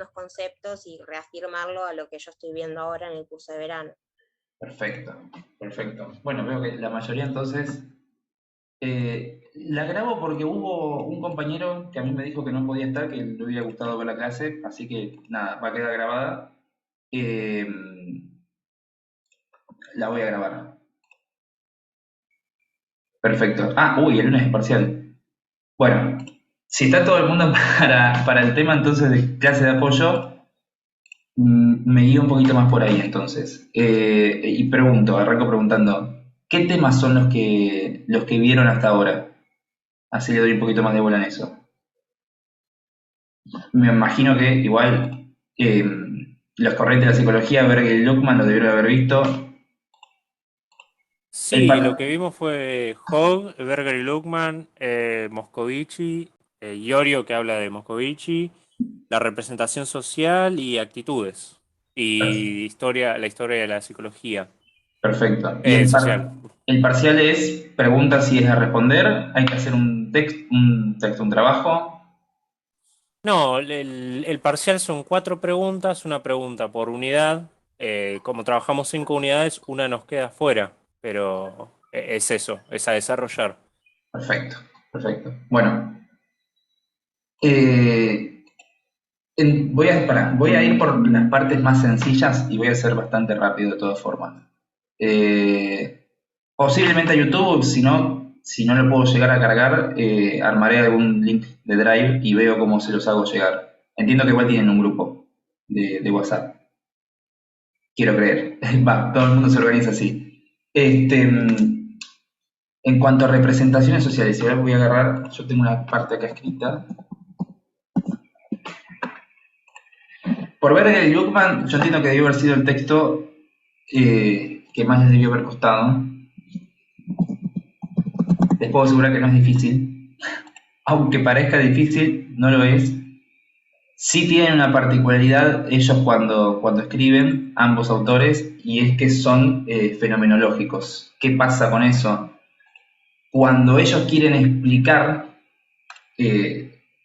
algunos conceptos y reafirmarlo a lo que yo estoy viendo ahora en el curso de verano. Perfecto, perfecto. Bueno, veo que la mayoría entonces la grabo porque hubo un compañero que a mí me dijo que no podía estar, que le hubiera gustado ver la clase, así que nada, va a quedar grabada. Eh, la voy a grabar. Perfecto. Ah, uy, el lunes es parcial. Bueno, si está todo el mundo para el tema entonces de clase de apoyo, me guío un poquito más por ahí entonces. Y pregunto, arranco preguntando, ¿qué temas son los que vieron hasta ahora? Así le doy un poquito más de bola en eso. Me imagino que igual los corrientes de la psicología, Berger y Luckman lo debieron haber visto. El Sí, lo par- que vimos fue Hogg, Berger y Luckman, Moscovici, Iorio que habla de Moscovici, la representación social y actitudes, y historia, la historia de la psicología Perfecto. Y social. el parcial es preguntas si es a responder, hay que hacer un trabajo. No, el parcial son 4 preguntas, una pregunta por unidad. Como trabajamos 5 unidades, una nos queda fuera, pero es eso, es a desarrollar. Perfecto, perfecto. Bueno, eh, voy a ir por las partes más sencillas y voy a ser bastante rápido de todas formas. Eh, Posiblemente a YouTube, si no lo puedo llegar a cargar, armaré algún link de Drive y veo cómo se los hago llegar. Entiendo que igual tienen un grupo de WhatsApp. Quiero creer. Va, todo el mundo se organiza así. En cuanto a representaciones sociales, y ahora voy a agarrar, yo tengo una parte acá escrita. Por ver el Bookman, yo entiendo que debió haber sido el texto que más les debió haber costado. Les puedo asegurar que no es difícil. Aunque parezca difícil, no lo es. Sí tienen una particularidad ellos cuando escriben, ambos autores, y es que son fenomenológicos. ¿Qué pasa con eso? Cuando ellos quieren explicar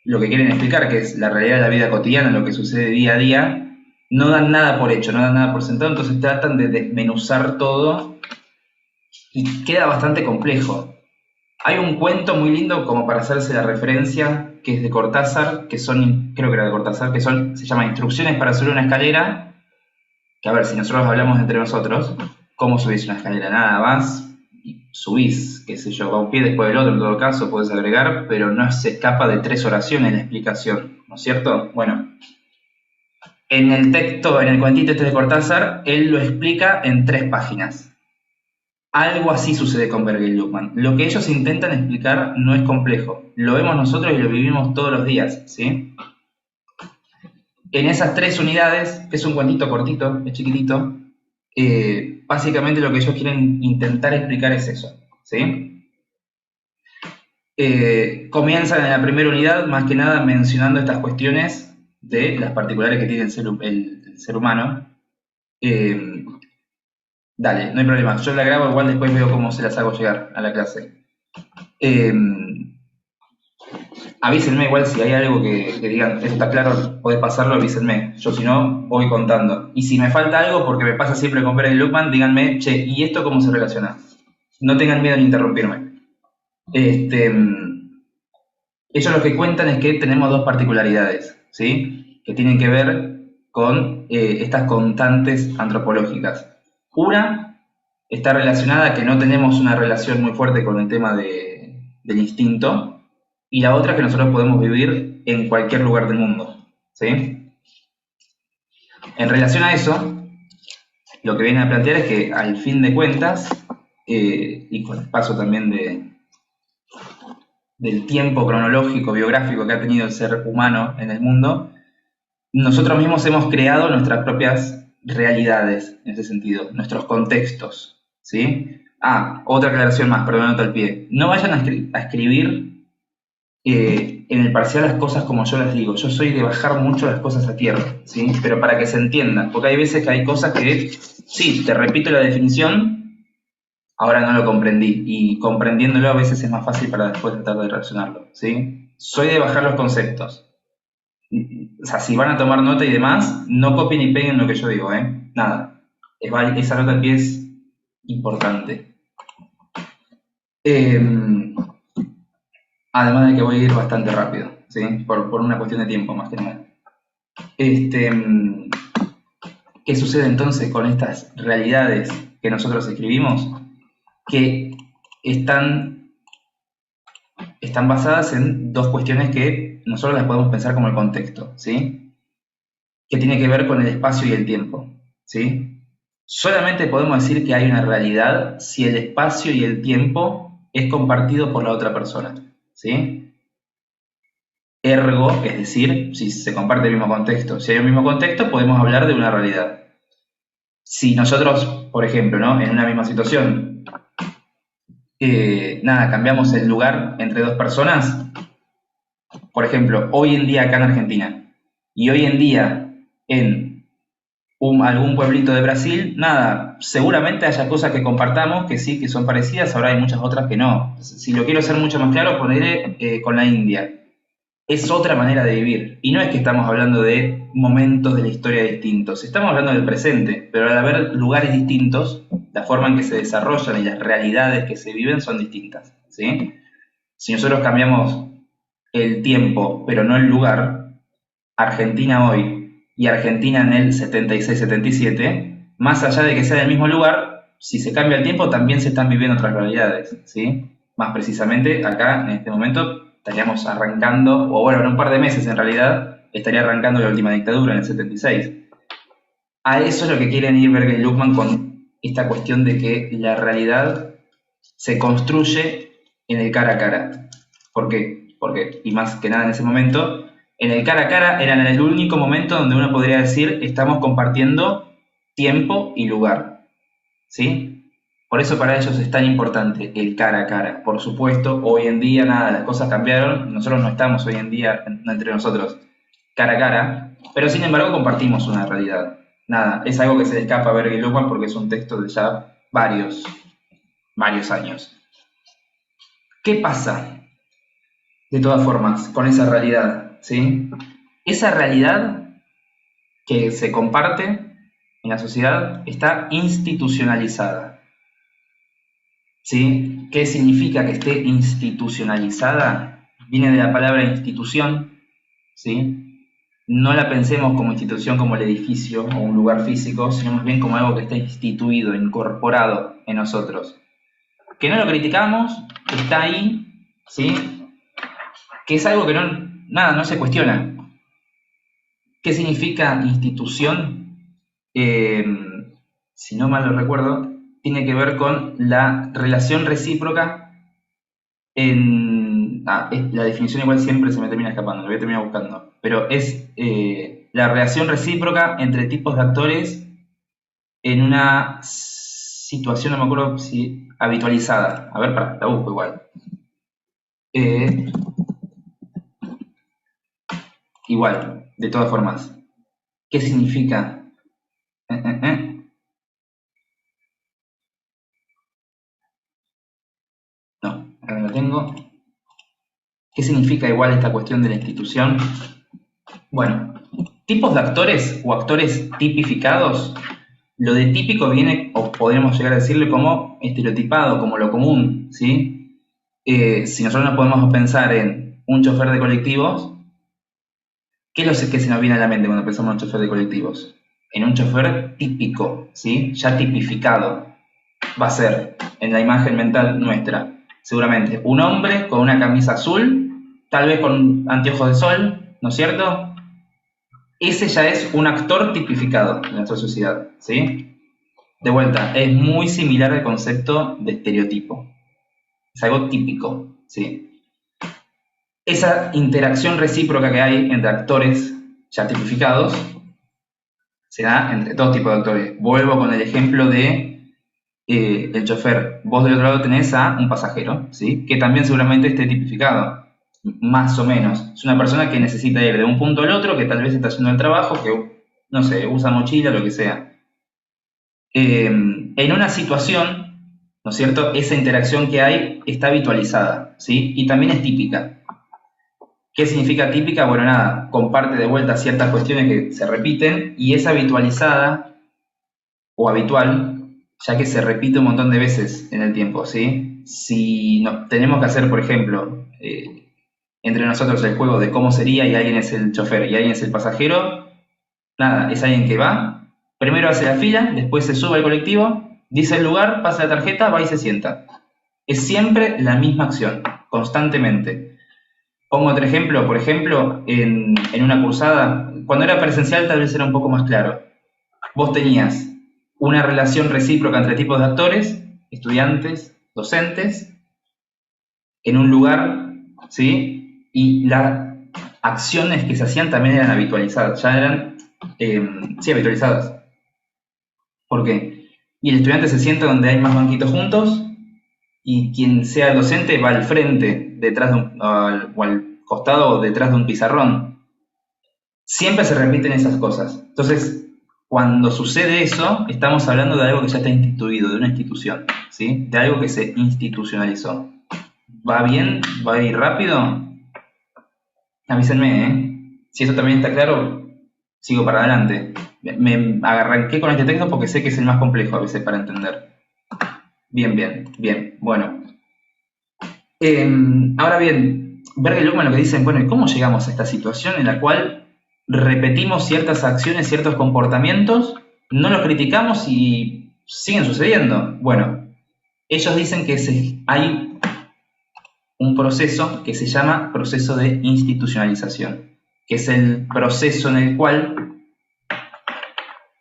lo que quieren explicar, que es la realidad de la vida cotidiana, lo que sucede día a día, no dan nada por hecho, no dan nada por sentado, entonces tratan de desmenuzar todo y queda bastante complejo. Hay un cuento muy lindo como para hacerse la referencia, que es de Cortázar, creo que era de Cortázar, se llama Instrucciones para subir una escalera, que a ver, si nosotros hablamos entre nosotros, ¿cómo subís una escalera? Nada más, y subís, qué sé yo, va un pie después del otro en todo caso, puedes agregar, pero no se escapa de 3 oraciones la explicación, ¿no es cierto? Bueno, en el texto, en el cuentito este de Cortázar, él lo explica en 3 páginas. Algo así sucede con Berger y Luckman. Lo que ellos intentan explicar no es complejo. Lo vemos nosotros y lo vivimos todos los días, ¿sí? En esas 3 unidades, que es un cuentito cortito, es chiquitito, básicamente lo que ellos quieren intentar explicar es eso, ¿sí? Comienzan en la primera unidad, más que nada, mencionando estas cuestiones de las particulares que tiene el ser humano. Eh, Dale, no hay problema. Yo la grabo, igual después veo cómo se las hago llegar a la clase. Eh, Avísenme igual si hay algo que digan, esto está claro, podés pasarlo, avísenme. Yo si no, voy contando. Y si me falta algo, porque me pasa siempre con Pérez Luckman, díganme, che, ¿y esto cómo se relaciona? No tengan miedo en interrumpirme. Ellos lo que cuentan es que tenemos 2 particularidades, ¿sí? Que tienen que ver con estas constantes antropológicas. Una está relacionada a que no tenemos una relación muy fuerte con el tema del instinto, y la otra es que nosotros podemos vivir en cualquier lugar del mundo, ¿sí? En relación a eso, lo que vienen a plantear es que al fin de cuentas, y con el paso también del tiempo cronológico, biográfico que ha tenido el ser humano en el mundo, nosotros mismos hemos creado nuestras propias realidades en ese sentido, nuestros contextos, ¿sí? Ah, otra aclaración más, perdón, nota al pie. No vayan a escribir en el parcial las cosas como yo las digo. Yo soy de bajar mucho las cosas a tierra, ¿sí? Pero para que se entiendan, porque hay veces que hay cosas que, sí, te repito la definición, ahora no lo comprendí, y comprendiéndolo a veces es más fácil para después tratar de reaccionarlo, ¿sí? Soy de bajar los conceptos. O sea, si van a tomar nota y demás, no copien y peguen lo que yo digo, ¿eh? Nada. Esa nota al pie es importante. Además de que voy a ir bastante rápido, ¿sí? Por una cuestión de tiempo, más que nada. ¿Qué sucede entonces con estas realidades que nosotros escribimos? Que están basadas en dos cuestiones que nosotros las podemos pensar como el contexto, ¿sí? Que tiene que ver con el espacio y el tiempo, ¿sí? Solamente podemos decir que hay una realidad si el espacio y el tiempo es compartido por la otra persona, ¿sí? Ergo, es decir, si se comparte el mismo contexto. Si hay un mismo contexto, podemos hablar de una realidad. Si nosotros, por ejemplo, ¿no? En una misma situación, cambiamos el lugar entre dos personas, por ejemplo, hoy en día acá en Argentina, y hoy en día en algún pueblito de Brasil, seguramente haya cosas que compartamos que sí, que son parecidas, ahora hay muchas otras que no. Si lo quiero hacer mucho más claro, poneré con la India. Es otra manera de vivir. Y no es que estamos hablando de momentos de la historia distintos, estamos hablando del presente, pero al haber lugares distintos, la forma en que se desarrollan y las realidades que se viven son distintas, ¿sí? Si nosotros cambiamos el tiempo, pero no el lugar, Argentina hoy y Argentina en el 76-77, más allá de que sea del mismo lugar, si se cambia el tiempo también se están viviendo otras realidades, ¿sí? Más precisamente acá, en este momento, estaríamos arrancando, o bueno, en un par de meses en realidad, estaría arrancando la última dictadura en el 76. A eso es lo que quieren ir Berger y Luckmann con esta cuestión de que la realidad se construye en el cara a cara. ¿Por qué? Porque, y más que nada en ese momento, en el cara a cara era el único momento donde uno podría decir estamos compartiendo tiempo y lugar, ¿sí? Por eso para ellos es tan importante el cara a cara. Por supuesto, hoy en día las cosas cambiaron, nosotros no estamos hoy en día entre nosotros cara a cara, pero sin embargo compartimos una realidad. Es algo que se le escapa a Berger y Luckmann porque es un texto de ya varios años. ¿Qué pasa? De todas formas, con esa realidad, ¿sí? Esa realidad que se comparte en la sociedad está institucionalizada, ¿sí? ¿Qué significa que esté institucionalizada? Viene de la palabra institución, ¿sí? No la pensemos como institución, como el edificio o un lugar físico, sino más bien como algo que está instituido, incorporado en nosotros. Que no lo criticamos, está ahí, ¿sí? Que es algo que no se cuestiona. ¿Qué significa institución? Si no mal lo recuerdo, tiene que ver con la relación recíproca la definición igual siempre se me termina escapando, lo voy a terminar buscando, pero es la relación recíproca entre tipos de actores en una situación, no me acuerdo si habitualizada. A ver, la busco igual. Igual, de todas formas. ¿Qué significa? No, acá no lo tengo. ¿Qué significa igual esta cuestión de la institución? Bueno, tipos de actores o actores tipificados. Lo de típico viene, o podríamos llegar a decirle como estereotipado, como lo común, ¿sí? Si nosotros nos podemos pensar en un chofer de colectivos, ¿qué es lo que se nos viene a la mente cuando pensamos en un chofer de colectivos? En un chofer típico, ¿sí? Ya tipificado. Va a ser, en la imagen mental nuestra, seguramente un hombre con una camisa azul, tal vez con anteojos de sol, ¿no es cierto? Ese ya es un actor tipificado en nuestra sociedad, ¿sí? De vuelta, es muy similar al concepto de estereotipo. Es algo típico, ¿sí? Esa interacción recíproca que hay entre actores ya tipificados se da entre dos tipos de actores. Vuelvo con el ejemplo de el chofer. Vos del otro lado tenés a un pasajero, ¿sí? Que también seguramente esté tipificado, más o menos. Es una persona que necesita ir de un punto al otro, que tal vez está haciendo el trabajo, que, no sé, usa mochila, lo que sea. En una situación, ¿no es cierto?, esa interacción que hay está habitualizada, ¿sí? Y también es típica. ¿Qué significa típica? Bueno, nada, comparte de vuelta ciertas cuestiones que se repiten y es habitualizada o habitual, ya que se repite un montón de veces en el tiempo, ¿sí? Si nos tenemos que hacer, por ejemplo, entre nosotros el juego de cómo sería y alguien es el chofer y alguien es el pasajero, nada, es alguien que va, primero hace la fila, después se sube al colectivo, dice el lugar, pasa la tarjeta, va y se sienta. Es siempre la misma acción, constantemente. Pongo otro ejemplo, por ejemplo, en una cursada, cuando era presencial tal vez era un poco más claro. Vos tenías una relación recíproca entre tipos de actores, estudiantes, docentes, en un lugar, ¿sí? Y las acciones que se hacían también eran habitualizadas, ya eran, sí, habitualizadas. ¿Por qué? Y el estudiante se sienta donde hay más banquitos juntos, y quien sea el docente va al frente, detrás de o al costado o detrás de un pizarrón. Siempre se repiten esas cosas. Entonces, cuando sucede eso, estamos hablando de algo que ya está instituido, de una institución, ¿sí? De algo que se institucionalizó. ¿Va bien? ¿Va a ir rápido? Avísenme, ¿eh? Si eso también está claro, sigo para adelante. Me arranqué con este texto porque sé que es el más complejo a veces para entender. Bien. Bueno. Ahora bien, Berger y Luckmann lo que dicen, bueno, ¿y cómo llegamos a esta situación en la cual repetimos ciertas acciones, ciertos comportamientos, no los criticamos y siguen sucediendo? Bueno, ellos dicen que hay un proceso que se llama proceso de institucionalización, que es el proceso en el cual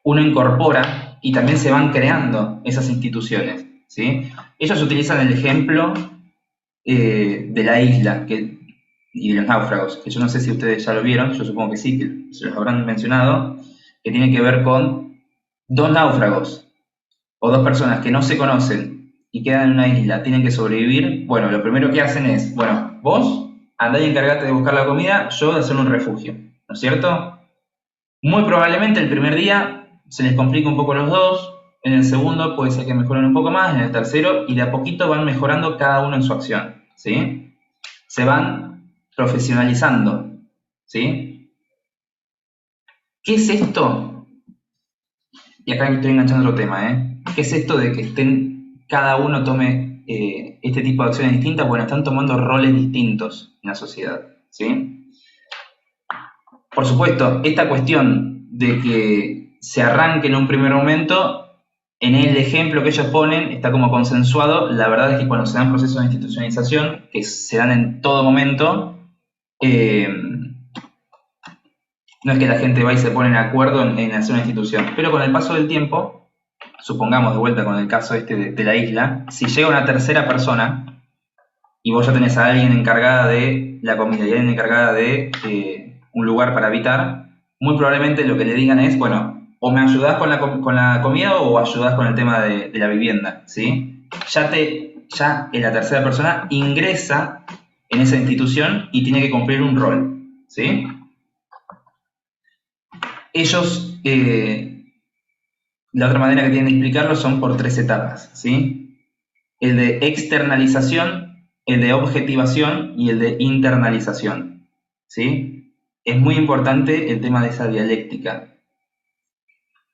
uno incorpora y también se van creando esas instituciones, ¿sí? Ellos utilizan el ejemplo de la isla y de los náufragos, que yo no sé si ustedes ya lo vieron, yo supongo que sí, que se los habrán mencionado, que tiene que ver con dos náufragos o dos personas que no se conocen y quedan en una isla, tienen que sobrevivir. Bueno, lo primero que hacen es, bueno, vos andá y encargate de buscar la comida, yo de hacer un refugio, ¿no es cierto? Muy probablemente el primer día se les complica un poco los dos, en el segundo puede ser que mejoren un poco más, en el tercero, y de a poquito van mejorando cada uno en su acción, ¿sí? Se van profesionalizando, ¿sí? ¿Qué es esto? Y acá estoy enganchando otro tema, ¿eh? ¿Qué es esto de que cada uno tome este tipo de acciones distintas? Bueno, están tomando roles distintos en la sociedad, ¿sí? Por supuesto, esta cuestión de que se arranque en un primer momento, en el ejemplo que ellos ponen, está como consensuado. La verdad es que cuando se dan procesos de institucionalización, que se dan en todo momento, no es que la gente va y se pone en acuerdo en hacer una institución, pero con el paso del tiempo, supongamos de vuelta con el caso este de la isla, si llega una tercera persona y vos ya tenés a alguien encargada de la comida y alguien encargada de un lugar para habitar, muy probablemente lo que le digan es, bueno, o me ayudás con la comida o ayudás con el tema de la vivienda, ¿sí? Ya la tercera persona ingresa en esa institución y tiene que cumplir un rol, ¿sí? Ellos, la otra manera que tienen de explicarlo son por 3 etapas, ¿sí? El de externalización, el de objetivación y el de internalización, ¿sí? Es muy importante el tema de esa dialéctica.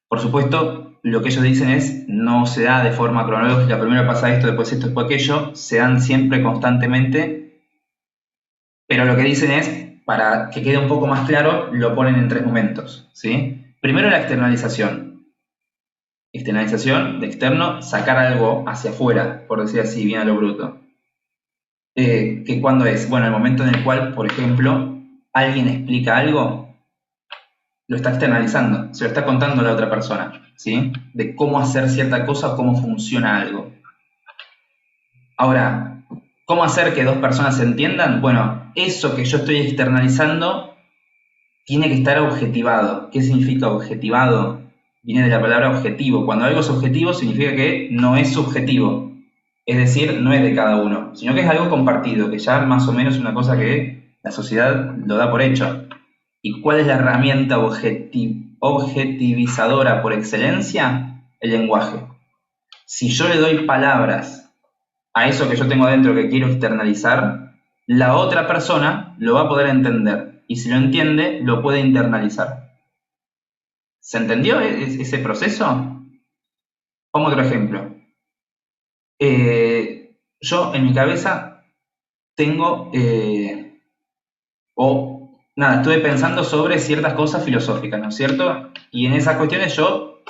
Por supuesto, lo que ellos dicen es, no se da de forma cronológica, primero pasa esto, después aquello, se dan siempre constantemente, pero lo que dicen es, para que quede un poco más claro, lo ponen en 3 momentos, ¿sí? Primero la externalización. Externalización de externo, sacar algo hacia afuera, por decir así, bien a lo bruto. ¿Que cuándo es? Bueno, el momento en el cual, por ejemplo, alguien explica algo, lo está externalizando, se lo está contando a la otra persona, ¿sí? De cómo hacer cierta cosa, cómo funciona algo. Ahora, ¿cómo hacer que 2 personas se entiendan? Bueno, eso que yo estoy externalizando tiene que estar objetivado. ¿Qué significa objetivado? Viene de la palabra objetivo. Cuando algo es objetivo significa que no es subjetivo. Es decir, no es de cada uno, sino que es algo compartido, que ya más o menos es una cosa que la sociedad lo da por hecho. ¿Y cuál es la herramienta objetivizadora por excelencia? El lenguaje. Si yo le doy palabras a eso que yo tengo adentro que quiero externalizar, la otra persona lo va a poder entender. Y si lo entiende, lo puede internalizar. ¿Se entendió ese proceso? Pongo otro ejemplo. Yo en mi cabeza tengo, estuve pensando sobre ciertas cosas filosóficas, ¿no es cierto? Y en esas cuestiones yo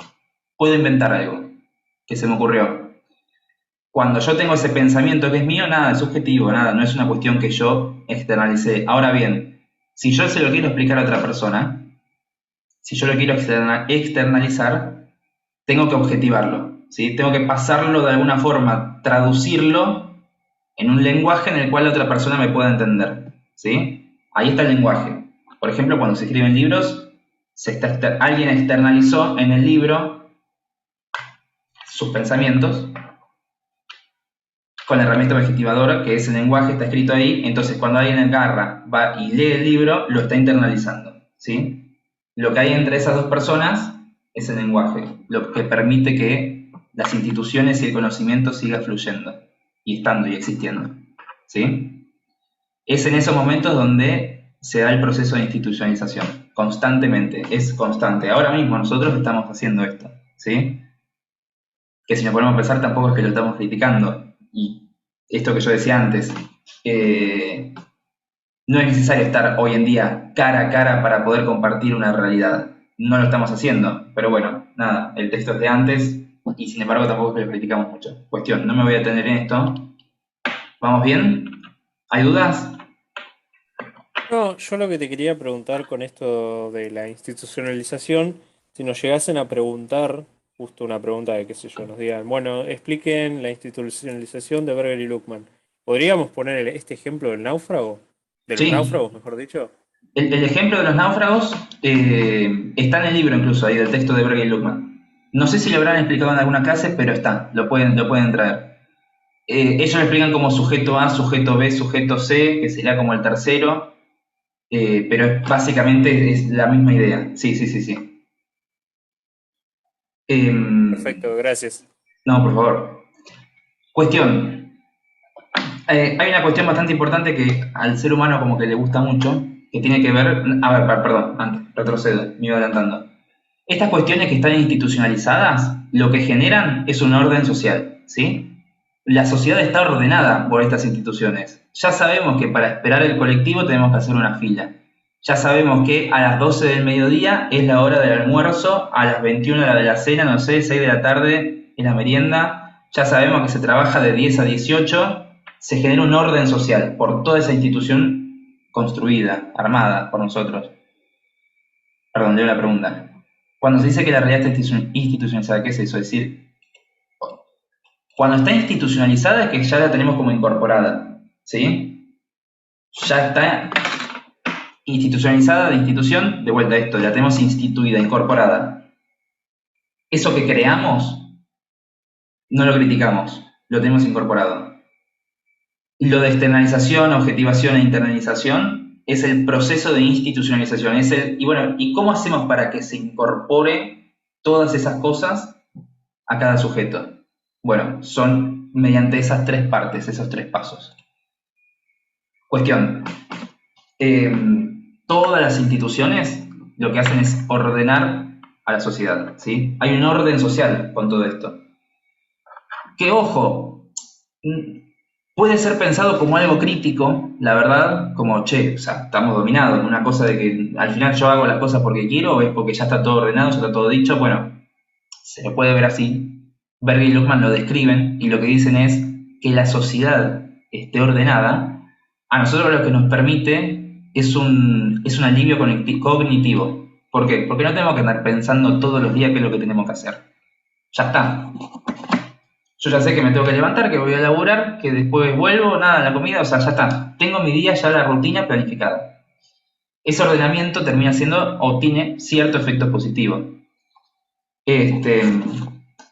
puedo inventar algo que se me ocurrió. Cuando yo tengo ese pensamiento que es mío, nada, es subjetivo, nada, no es una cuestión que yo externalicé. Ahora bien, si yo se lo quiero explicar a otra persona, si yo lo quiero externalizar, tengo que objetivarlo, ¿sí? Tengo que pasarlo de alguna forma, traducirlo en un lenguaje en el cual la otra persona me pueda entender, ¿sí? Ahí está el lenguaje. Por ejemplo, cuando se escriben libros, alguien externalizó en el libro sus pensamientos con la herramienta objetivadora, que es el lenguaje, está escrito ahí. Entonces, cuando alguien agarra, va y lee el libro, lo está internalizando, ¿sí? Lo que hay entre esas dos personas es el lenguaje, lo que permite que las instituciones y el conocimiento siga fluyendo y estando y existiendo, ¿sí? Es en esos momentos donde se da el proceso de institucionalización, constantemente, es constante. Ahora mismo nosotros estamos haciendo esto, ¿sí? Que si nos ponemos a pensar tampoco es que lo estamos criticando. Y esto que yo decía antes, no es necesario estar hoy en día cara a cara para poder compartir una realidad. No lo estamos haciendo, pero bueno, nada, el texto es de antes y sin embargo tampoco es que lo criticamos mucho. Cuestión, no me voy a detener en esto. ¿Vamos bien? ¿Hay dudas? No, yo lo que te quería preguntar con esto de la institucionalización, si nos llegasen a preguntar, justo una pregunta de qué sé yo, nos digan, bueno, expliquen la institucionalización de Berger y Luckmann. ¿Podríamos poner este ejemplo del náufrago? De los Sí. náufragos, mejor dicho. El ejemplo de los náufragos está en el libro incluso, ahí del texto de Berger y Luckmann. No sé si lo habrán explicado en alguna clase, pero está, lo pueden traer. Ellos lo explican como sujeto A, sujeto B, sujeto C, que sería como el tercero, pero básicamente es la misma idea. Sí, sí, sí, sí. Perfecto, gracias. No, por favor. Cuestión. Hay una cuestión bastante importante que al ser humano como que le gusta mucho, que tiene que ver... A ver, perdón, antes, retrocedo, me iba adelantando. Estas cuestiones que están institucionalizadas, lo que generan es un orden social, ¿sí? La sociedad está ordenada por estas instituciones. Ya sabemos que para esperar el colectivo tenemos que hacer una fila. Ya sabemos que a las 12 del mediodía es la hora del almuerzo, a las 21 la de la cena, no sé, 6 de la tarde es la merienda. Ya sabemos que se trabaja de 10 a 18. Se genera un orden social por toda esa institución construida, armada por nosotros. Perdón, leo la pregunta. Cuando se dice que la realidad está institucionalizada, ¿qué es eso? Es decir, cuando está institucionalizada es que ya la tenemos como incorporada, ¿sí? Ya está institucionalizada de institución, de vuelta a esto, la tenemos instituida, incorporada. Eso que creamos, no lo criticamos, lo tenemos incorporado. Lo de externalización, objetivación e internalización es el proceso de institucionalización. ¿Y cómo hacemos para que se incorpore todas esas cosas a cada sujeto? Bueno, son mediante esas tres partes, esos tres pasos. Cuestión. Todas las instituciones lo que hacen es ordenar a la sociedad, ¿sí? Hay un orden social con todo esto. Que, ojo, puede ser pensado como algo crítico, la verdad, como, che, o sea, estamos dominados, una cosa de que al final yo hago las cosas porque quiero o es porque ya está todo ordenado, ya está todo dicho. Bueno, se lo puede ver así. Berger y Luckmann lo describen y lo que dicen es que la sociedad esté ordenada, a nosotros lo que nos permite es un alivio cognitivo. ¿Por qué? Porque no tenemos que andar pensando todos los días qué es lo que tenemos que hacer. Ya está. Yo ya sé que me tengo que levantar, que voy a laburar, que después vuelvo, nada, la comida, o sea, ya está. Tengo mi día, ya la rutina planificada. Ese ordenamiento termina siendo o tiene cierto efecto positivo.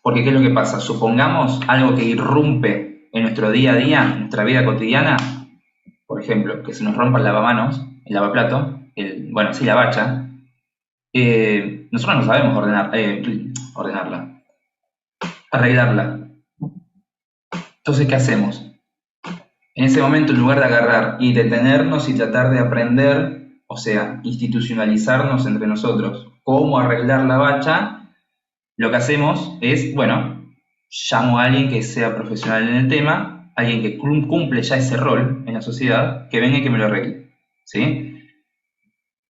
Porque ¿qué es lo que pasa? Supongamos algo que irrumpe en nuestro día a día, en nuestra vida cotidiana, por ejemplo, que se nos rompa el lavamanos, el lavaplato, la bacha. Nosotros no sabemos ordenarla, arreglarla. Entonces, ¿qué hacemos? En ese momento, en lugar de agarrar y detenernos y tratar de aprender, o sea, institucionalizarnos entre nosotros, cómo arreglar la bacha, lo que hacemos es, bueno, llamo a alguien que sea profesional en el tema, alguien que cumple ya ese rol en la sociedad, que venga y que me lo arregle, ¿sí?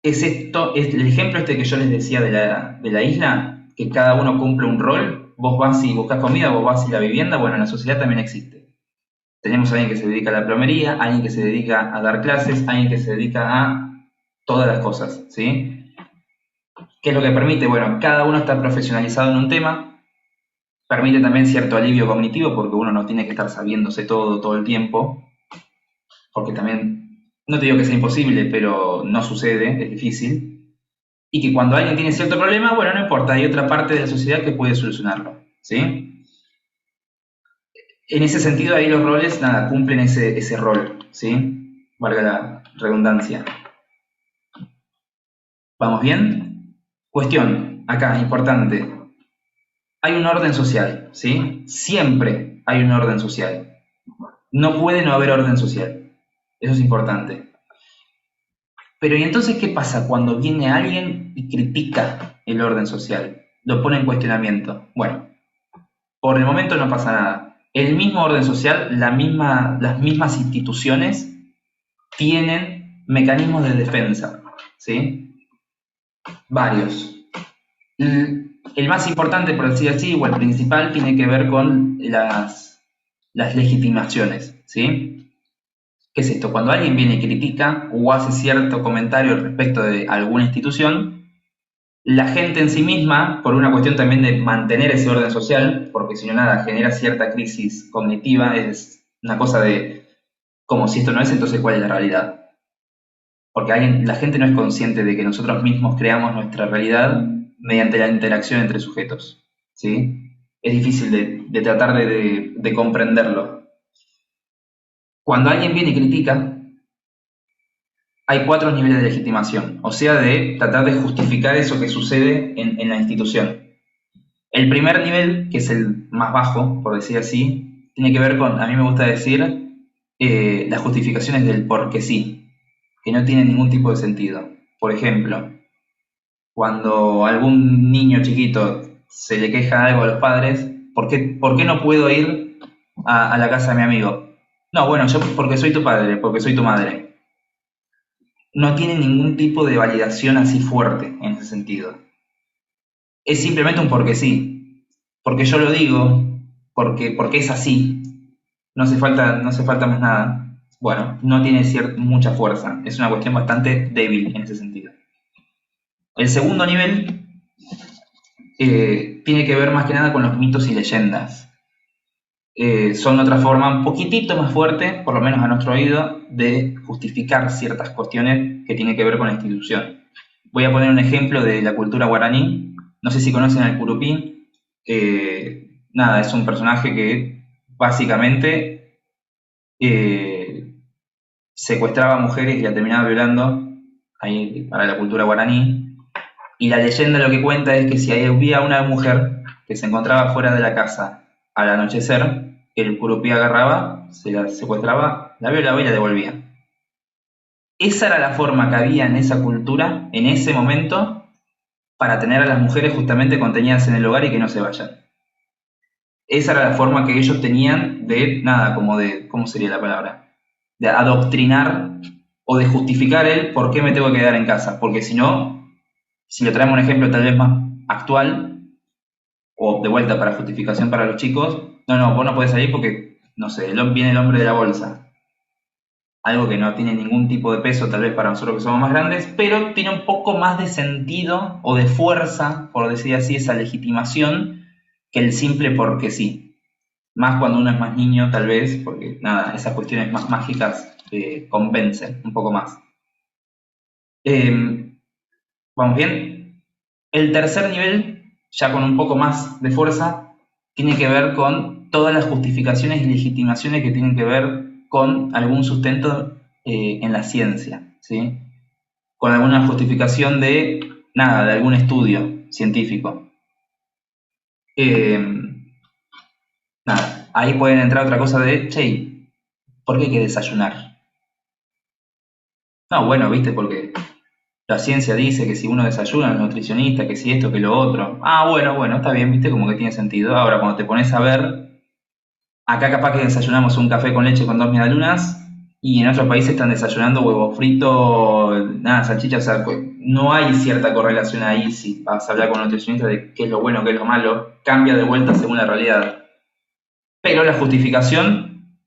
Es esto, es el ejemplo este que yo les decía de la isla, que cada uno cumple un rol, vos vas y buscas comida, vos vas y la vivienda, bueno, en la sociedad también existe. Tenemos a alguien que se dedica a la plomería, alguien que se dedica a dar clases, alguien que se dedica a todas las cosas, ¿sí? ¿Qué es lo que permite? Bueno, cada uno está profesionalizado en un tema, permite también cierto alivio cognitivo porque uno no tiene que estar sabiéndose todo el tiempo, porque también, no te digo que sea imposible, pero no sucede, es difícil, y que cuando alguien tiene cierto problema, bueno, no importa, hay otra parte de la sociedad que puede solucionarlo, ¿sí? En ese sentido, ahí los roles, nada, cumplen ese rol, ¿sí? Valga la redundancia. ¿Vamos bien? Cuestión, acá, importante. Hay un orden social, ¿sí? Siempre hay un orden social. No puede no haber orden social. Eso es importante. Pero ¿y entonces qué pasa cuando viene alguien y critica el orden social? Lo pone en cuestionamiento. Bueno, por el momento no pasa nada. El mismo orden social, las mismas instituciones tienen mecanismos de defensa, ¿sí? Varios. El más importante, por decir así, o el principal, tiene que ver con las legitimaciones, ¿sí? ¿Qué es esto? Cuando alguien viene y critica o hace cierto comentario respecto de alguna institución, la gente en sí misma, por una cuestión también de mantener ese orden social, porque si no nada, genera cierta crisis cognitiva, es una cosa de, como si esto no es, entonces ¿cuál es la realidad? Porque la gente no es consciente de que nosotros mismos creamos nuestra realidad mediante la interacción entre sujetos, ¿sí? Es difícil de tratar de comprenderlo. Cuando alguien viene y critica, hay 4 niveles de legitimación, o sea, de tratar de justificar eso que sucede en la institución. El primer nivel, que es el más bajo, por decir así, tiene que ver con, a mí me gusta decir, las justificaciones del por qué sí, que no tienen ningún tipo de sentido. Por ejemplo, cuando algún niño chiquito se le queja algo a los padres, por qué no puedo ir a la casa de mi amigo? No, bueno, yo porque soy tu padre, porque soy tu madre. No tiene ningún tipo de validación así fuerte en ese sentido. Es simplemente un porque sí. Porque yo lo digo, porque es así. No hace falta más nada. Bueno, no tiene mucha fuerza. Es una cuestión bastante débil en ese sentido. El segundo nivel tiene que ver más que nada con los mitos y leyendas. Son otra forma un poquitito más fuerte, por lo menos a nuestro oído, de justificar ciertas cuestiones que tienen que ver con la institución. Voy a poner un ejemplo de la cultura guaraní. No sé si conocen al Curupí. Nada, es un personaje que básicamente secuestraba mujeres y la terminaba violando ahí para la cultura guaraní. Y la leyenda lo que cuenta es que si había una mujer que se encontraba fuera de la casa al anochecer, el Curupí agarraba, se la secuestraba, la violaba y la devolvía. Esa era la forma que había en esa cultura, en ese momento, para tener a las mujeres justamente contenidas en el hogar y que no se vayan. Esa era la forma que ellos tenían de, nada, como de, ¿cómo sería la palabra? De adoctrinar o de justificar el por qué me tengo que quedar en casa. Porque si no, si le traemos un ejemplo tal vez más actual, o de vuelta para justificación para los chicos, no, vos no podés salir porque, no sé, viene el hombre de la bolsa. Algo que no tiene ningún tipo de peso tal vez para nosotros que somos más grandes, pero tiene un poco más de sentido o de fuerza, por decir así, esa legitimación, que el simple porque sí. Más cuando uno es más niño tal vez, porque nada, esas cuestiones más mágicas convencen un poco más. ¿Vamos bien? El tercer nivel, ya con un poco más de fuerza, tiene que ver con todas las justificaciones y legitimaciones que tienen que ver con algún sustento en la ciencia, ¿sí? Con alguna justificación de nada, de algún estudio científico. Nada, ahí pueden entrar otra cosa de, che, ¿Por qué hay que desayunar? No, bueno, viste, porque la ciencia dice que si uno desayuna, es nutricionista, que si esto, que lo otro. Ah, bueno, está bien, viste, como que tiene sentido. Ahora, cuando te pones a ver, acá capaz que desayunamos un café con leche con 2 medialunas y en otros países están desayunando huevo frito, nada, salchichas, o sea, no hay cierta correlación ahí si vas a hablar con un nutricionista de qué es lo bueno, qué es lo malo, cambia de vuelta según la realidad. Pero la justificación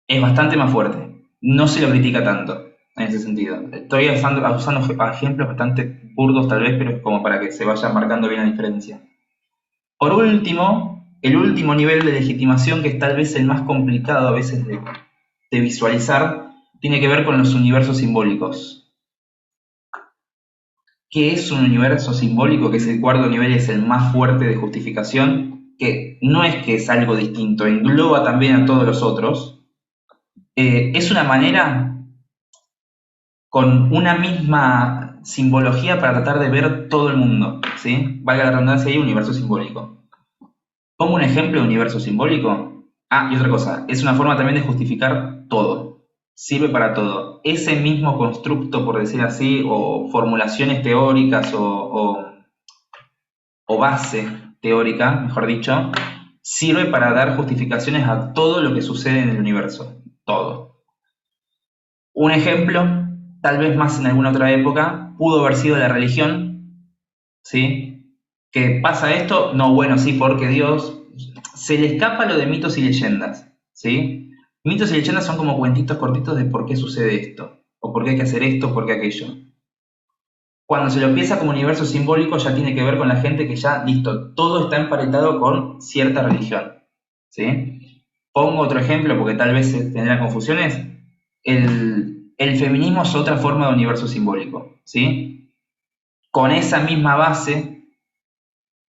es bastante más fuerte, no se lo critica tanto en ese sentido. Estoy usando ejemplos bastante burdos tal vez, pero es como para que se vaya marcando bien la diferencia. Por último, el último nivel de legitimación, que es tal vez el más complicado a veces de visualizar, tiene que ver con los universos simbólicos. ¿Qué es un universo simbólico? Que es el cuarto nivel, es el más fuerte de justificación, que no es que es algo distinto, engloba también a todos los otros. Es una manera con una misma simbología para tratar de ver todo el mundo, ¿sí? Valga la redundancia ahí, universo simbólico. Pongo un ejemplo de universo simbólico. Ah, y otra cosa, es una forma también de justificar todo. Sirve para todo. Ese mismo constructo, por decir así, o formulaciones teóricas o base teórica, mejor dicho, sirve para dar justificaciones a todo lo que sucede en el universo. Todo. Un ejemplo, tal vez más en alguna otra época, pudo haber sido la religión, ¿sí? ¿Que pasa esto? No, bueno, sí, porque Dios... Se le escapa lo de mitos y leyendas, ¿sí? Mitos y leyendas son como cuentitos cortitos de por qué sucede esto, o por qué hay que hacer esto, por qué aquello. Cuando se lo piensa como universo simbólico ya tiene que ver con la gente que ya, listo, todo está emparetado con cierta religión, ¿sí? Pongo otro ejemplo porque tal vez se tendrán confusiones. El feminismo es otra forma de universo simbólico, ¿sí? Con esa misma base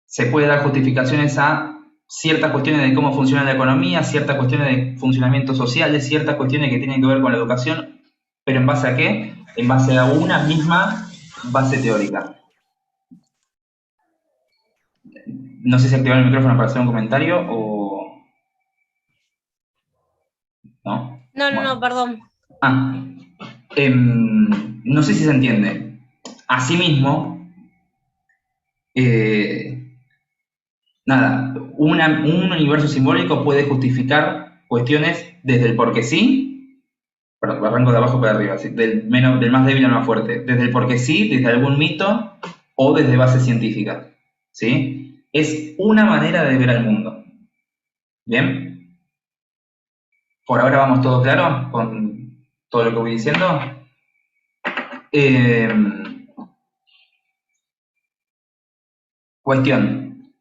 se puede dar justificaciones a ciertas cuestiones de cómo funciona la economía, ciertas cuestiones de funcionamiento social, ciertas cuestiones que tienen que ver con la educación, pero ¿en base a qué? En base a una misma base teórica. No sé si activar el micrófono para hacer un comentario o... ¿No? No, Bueno. perdón. Ah, no sé si se entiende. Asimismo, nada, un universo simbólico puede justificar cuestiones desde el porque sí, perdón, arranco de abajo para arriba, ¿sí? Del más débil al más fuerte, desde el porque sí, desde algún mito o desde base científica, ¿sí? Es una manera de ver al mundo. ¿Bien? Por ahora vamos todo claro con todo lo que voy diciendo. Eh, Cuestión.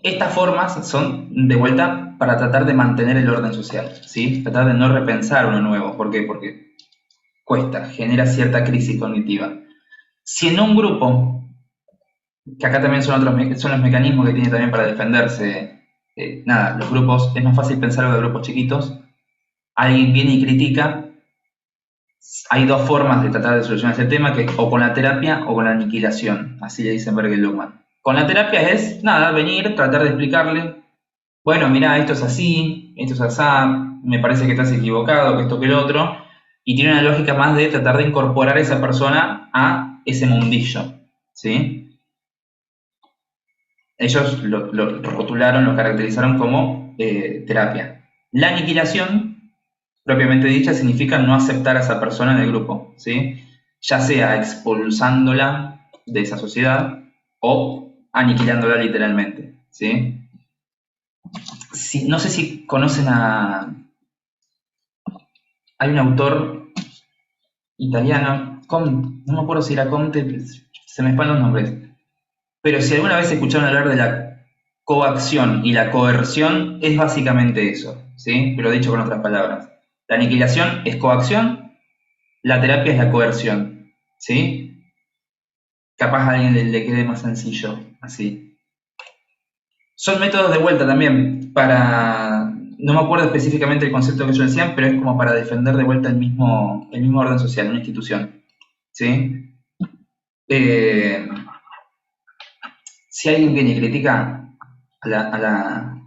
Estas formas son, de vuelta, para tratar de mantener el orden social, ¿sí? Tratar de no repensar uno nuevo. ¿Por qué? Porque cuesta, genera cierta crisis cognitiva. Si en un grupo, que acá también son son los mecanismos que tiene también para defenderse, nada, los grupos, es más fácil pensar algo de grupos chiquitos, alguien viene y critica, hay dos formas de tratar de solucionar ese tema, que es o con la terapia o con la aniquilación, así le dicen Berger y Luhmann. Con la terapia es, nada, venir, tratar de explicarle, bueno, mira, esto es así, esto es asá, me parece que estás equivocado, que esto que el otro, y tiene una lógica más de tratar de incorporar a esa persona a ese mundillo, ¿sí? Ellos lo rotularon, lo caracterizaron como terapia. La aniquilación, propiamente dicha, significa no aceptar a esa persona en el grupo, ¿sí? Ya sea expulsándola de esa sociedad o aniquilándola literalmente, ¿sí? No sé si conocen a... Hay un autor italiano, no me acuerdo si era Conte, se me espan los nombres, pero si alguna vez escucharon hablar de la coacción y la coerción, es básicamente eso, ¿sí? Pero dicho con otras palabras. La aniquilación es coacción, la terapia es la coerción, ¿sí? Capaz a alguien le quede más sencillo, así. Son métodos de vuelta también para... No me acuerdo específicamente el concepto que ellos decían, pero es como para defender de vuelta el mismo orden social, una institución, ¿sí? Eh, si alguien viene y critica a la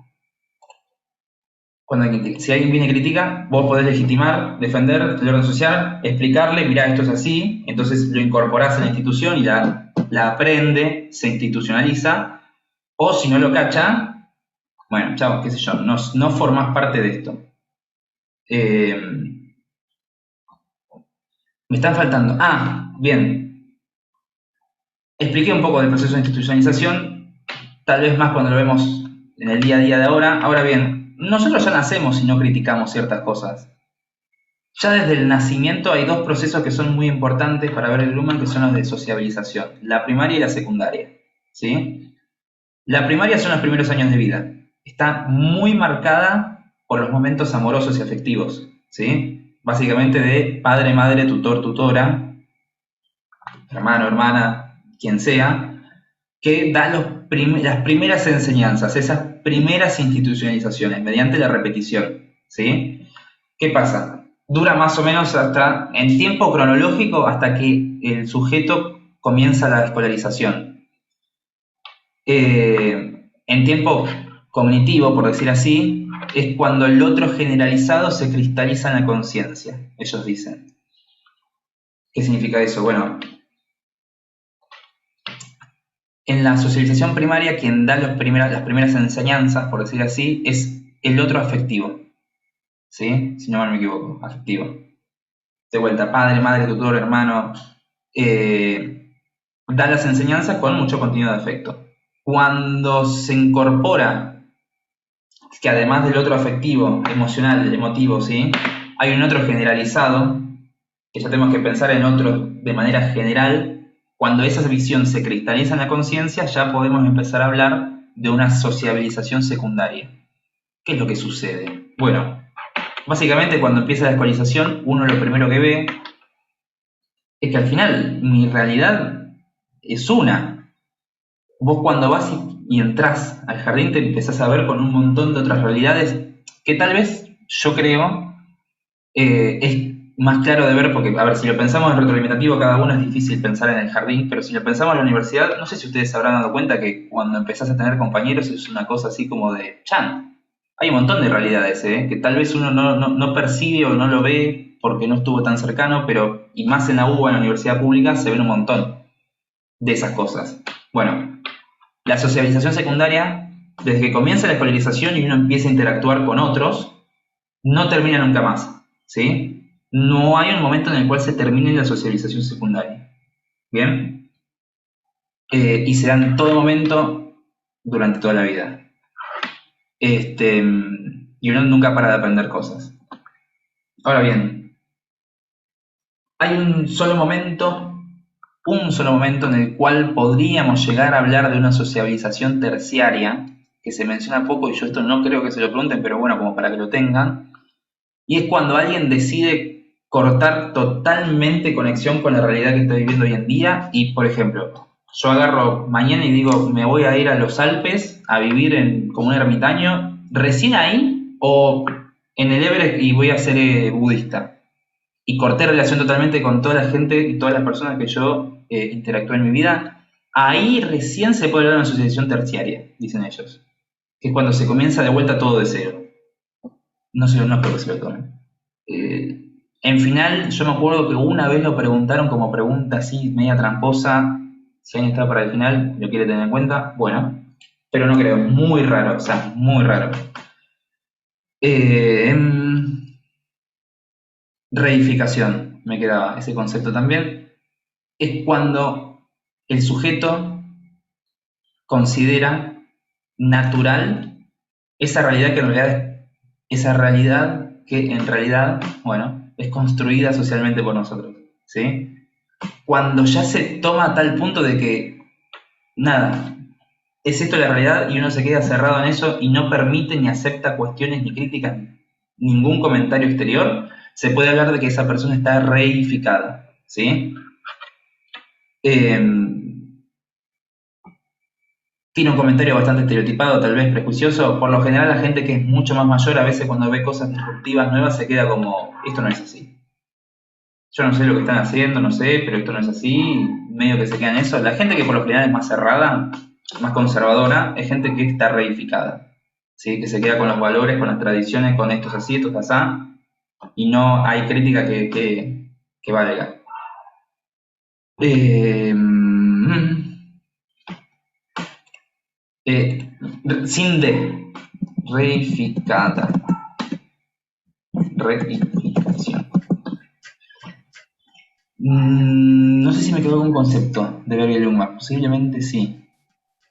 Si alguien viene y critica, vos podés legitimar, defender el orden social, explicarle, mirá, esto es así, entonces lo incorporás en la institución y la aprende, se institucionaliza, o si no lo cacha, bueno, chao, qué sé yo, no formás parte de esto. Me están faltando. Bien. Expliqué un poco del proceso de institucionalización, tal vez más cuando lo vemos en el día a día de ahora. Ahora bien, nosotros ya nacemos y no criticamos ciertas cosas. Ya desde el nacimiento hay dos procesos que son muy importantes para ver el human, que son los de sociabilización, la primaria y la secundaria. ¿Sí? La primaria son los primeros años de vida. Está muy marcada por los momentos amorosos y afectivos. ¿Sí? Básicamente de padre, madre, tutor, tutora, hermano, hermana, quien sea, que da las primeras enseñanzas, esas primeras institucionalizaciones, mediante la repetición. ¿Sí? ¿Qué pasa? Dura más o menos hasta, en tiempo cronológico, hasta que el sujeto comienza la escolarización. En tiempo cognitivo, por decir así, es cuando el otro generalizado se cristaliza en la conciencia, ellos dicen. ¿Qué significa eso? Bueno, en la socialización primaria, quien da las primeras enseñanzas, por decir así, es el otro afectivo. ¿Sí? Si no mal me equivoco, afectivo. De vuelta, padre, madre, tutor, hermano, da las enseñanzas con mucho contenido de afecto. Cuando se incorpora, que además del otro afectivo, emocional, emotivo, ¿sí? Hay un otro generalizado, que ya tenemos que pensar en otro de manera general. Cuando esa visión se cristaliza en la conciencia, ya podemos empezar a hablar de una sociabilización secundaria. ¿Qué es lo que sucede? Bueno, básicamente cuando empieza la escolarización, uno lo primero que ve es que al final mi realidad es una. Vos cuando vas y entras al jardín te empezás a ver con un montón de otras realidades que tal vez, yo creo, es más claro de ver, porque, a ver, si lo pensamos en retroalimentativo, cada uno es difícil pensar en el jardín, pero si lo pensamos en la universidad, no sé si ustedes se habrán dado cuenta que cuando empezás a tener compañeros es una cosa así como de chan. Hay un montón de realidades, que tal vez uno no percibe o no lo ve porque no estuvo tan cercano, pero, y más en la UBA, en la universidad pública, se ven un montón de esas cosas. Bueno, la socialización secundaria, desde que comienza la escolarización y uno empieza a interactuar con otros, no termina nunca más, ¿sí? No hay un momento en el cual se termine la socialización secundaria, ¿bien? Y se da en todo momento durante toda la vida. Y uno nunca para de aprender cosas. Ahora bien, hay un solo momento en el cual podríamos llegar a hablar de una sociabilización terciaria, que se menciona poco y yo esto no creo que se lo pregunten, pero bueno, como para que lo tengan, y es cuando alguien decide cortar totalmente conexión con la realidad que está viviendo hoy en día y, por ejemplo, yo agarro mañana y digo, me voy a ir a los Alpes a vivir como un ermitaño, recién ahí, o en el Everest y voy a ser budista. Y corté relación totalmente con toda la gente y todas las personas que yo interactué en mi vida. Ahí recién se puede hablar de una asociación terciaria, dicen ellos, que es cuando se comienza de vuelta todo de cero. No creo que se lo tomen. En final, yo me acuerdo que una vez lo preguntaron como pregunta así, media tramposa, si alguien está para el final, lo quiere tener en cuenta, bueno, pero no creo, muy raro, o sea, muy raro. Reificación, me quedaba ese concepto también, es cuando el sujeto considera natural esa realidad que en realidad, bueno, es construida socialmente por nosotros, ¿sí? Cuando ya se toma a tal punto de que, nada, es esto la realidad y uno se queda cerrado en eso y no permite ni acepta cuestiones ni críticas, ningún comentario exterior, se puede hablar de que esa persona está reificada, ¿sí? Tiene un comentario bastante estereotipado, tal vez prejuicioso. Por lo general, la gente que es mucho más mayor, a veces cuando ve cosas disruptivas nuevas, se queda como, esto no es así. Yo no sé lo que están haciendo, no sé, pero esto no es así, medio que se queda en eso. La gente que por lo general es más cerrada, más conservadora, es gente que está reificada. ¿sí? Que se queda con los valores, con las tradiciones, con estos así, estos asá, y no hay crítica que valga. Sin D, reificada, reificación. No sé si me quedó algún concepto de Berger y Lungmark, posiblemente sí.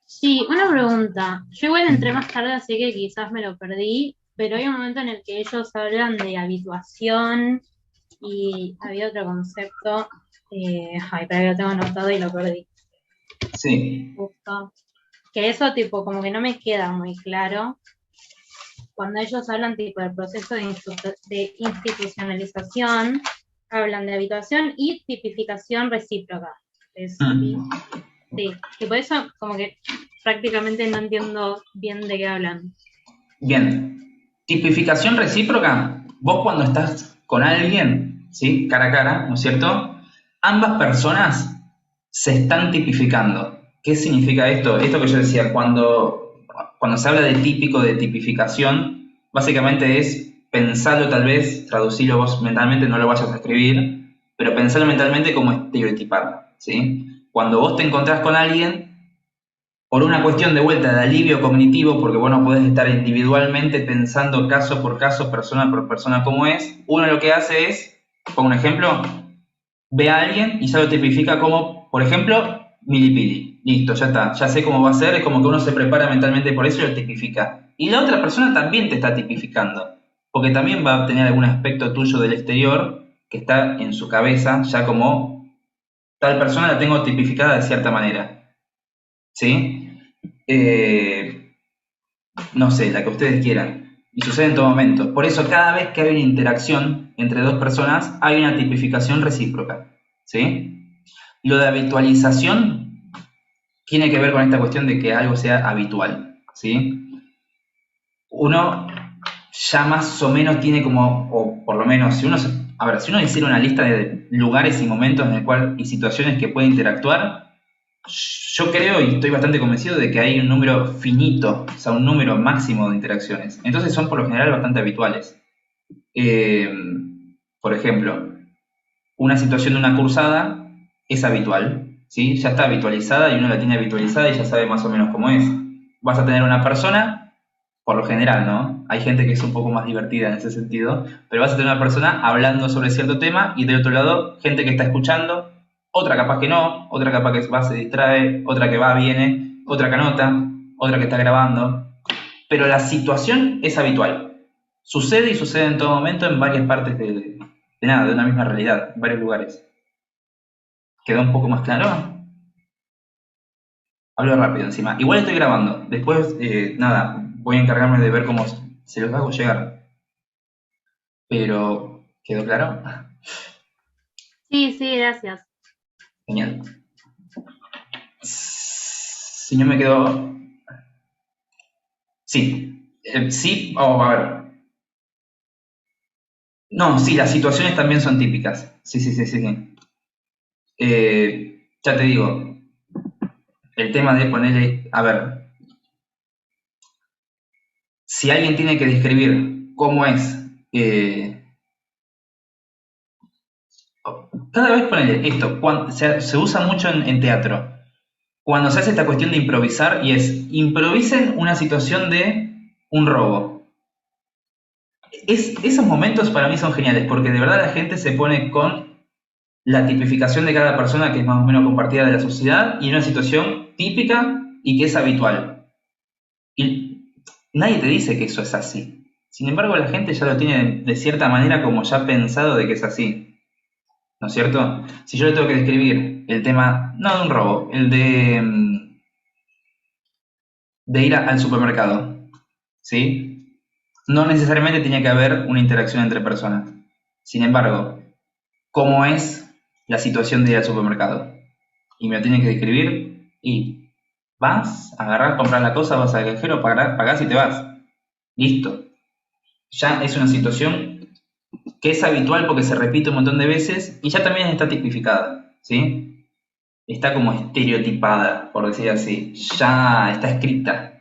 Sí, una pregunta. Yo igual entré más tarde, así que quizás me lo perdí, pero hay un momento en el que ellos hablan de habituación y había otro concepto. Ay, pero lo tengo anotado y lo perdí. Sí. Justo. Que eso tipo como que no me queda muy claro. Cuando ellos hablan tipo del proceso de institucionalización, hablan de habituación y tipificación recíproca. Sí, y por eso como que prácticamente no entiendo bien de qué hablan. Bien. Tipificación recíproca. Vos cuando estás con alguien, ¿sí? Cara a cara, ¿no es cierto? Ambas personas se están tipificando. ¿Qué significa esto? Esto que yo decía, cuando se habla de típico, de tipificación, básicamente es pensarlo tal vez, traducirlo vos mentalmente, no lo vayas a escribir, pero pensarlo mentalmente como estereotipar, ¿sí? Cuando vos te encontrás con alguien, por una cuestión de vuelta de alivio cognitivo, porque vos no podés estar individualmente pensando caso por caso, persona por persona cómo es, uno lo que hace es, pongo un ejemplo, ve a alguien y ya lo tipifica como, por ejemplo, milipili. Listo, ya está, ya sé cómo va a ser, es como que uno se prepara mentalmente por eso y lo tipifica. Y la otra persona también te está tipificando, porque también va a tener algún aspecto tuyo del exterior que está en su cabeza, ya como tal persona la tengo tipificada de cierta manera. ¿Sí? No sé, la que ustedes quieran. Y sucede en todo momento. Por eso cada vez que hay una interacción entre dos personas, hay una tipificación recíproca. ¿Sí? Lo de habitualización tiene que ver con esta cuestión de que algo sea habitual. ¿Sí? Uno ya más o menos tiene como, o por lo menos, si uno hiciera una lista de lugares y momentos en el cual, y situaciones que puede interactuar, yo creo y estoy bastante convencido de que hay un número finito, o sea, un número máximo de interacciones. Entonces son por lo general bastante habituales. Por ejemplo, una situación de una cursada es habitual, ¿sí? Ya está habitualizada y uno la tiene habitualizada y ya sabe más o menos cómo es. Vas a tener una persona, por lo general, ¿no? Hay gente que es un poco más divertida en ese sentido, pero vas a tener una persona hablando sobre cierto tema y del otro lado, gente que está escuchando, otra capaz que no, otra capaz que va, se distrae, otra que va, viene, otra que anota, otra que está grabando. Pero la situación es habitual. Sucede y sucede en todo momento en varias partes de una misma realidad, en varios lugares. ¿Quedó un poco más claro? Hablo rápido encima. Igual estoy grabando. Después, voy a encargarme de ver cómo se los hago llegar. Pero, ¿quedó claro? Sí, gracias. Genial. Si no me quedó... Sí. Sí, a ver. No, sí, las situaciones también son típicas. Sí. Ya te digo, el tema de ponerle... A ver, si alguien tiene que describir cómo es... cada vez ponele esto, se usa mucho en teatro. Cuando se hace esta cuestión de improvisar, y es, improvisen una situación de un robo. Esos momentos para mí son geniales, porque de verdad la gente se pone con la tipificación de cada persona que es más o menos compartida de la sociedad y una situación típica y que es habitual. Y nadie te dice que eso es así. Sin embargo, la gente ya lo tiene de cierta manera como ya pensado de que es así. ¿No es cierto? Si yo le tengo que describir el tema, no de un robo, el de ir al supermercado, ¿sí? No necesariamente tiene que haber una interacción entre personas. Sin embargo, ¿cómo es la situación de ir al supermercado? Y me lo tiene que describir y vas, agarrás, compras la cosa, vas al cajero, pagás y te vas. Listo. Ya es una situación que es habitual porque se repite un montón de veces y ya también está tipificada, ¿sí? Está como estereotipada, por decir así. Ya está escrita.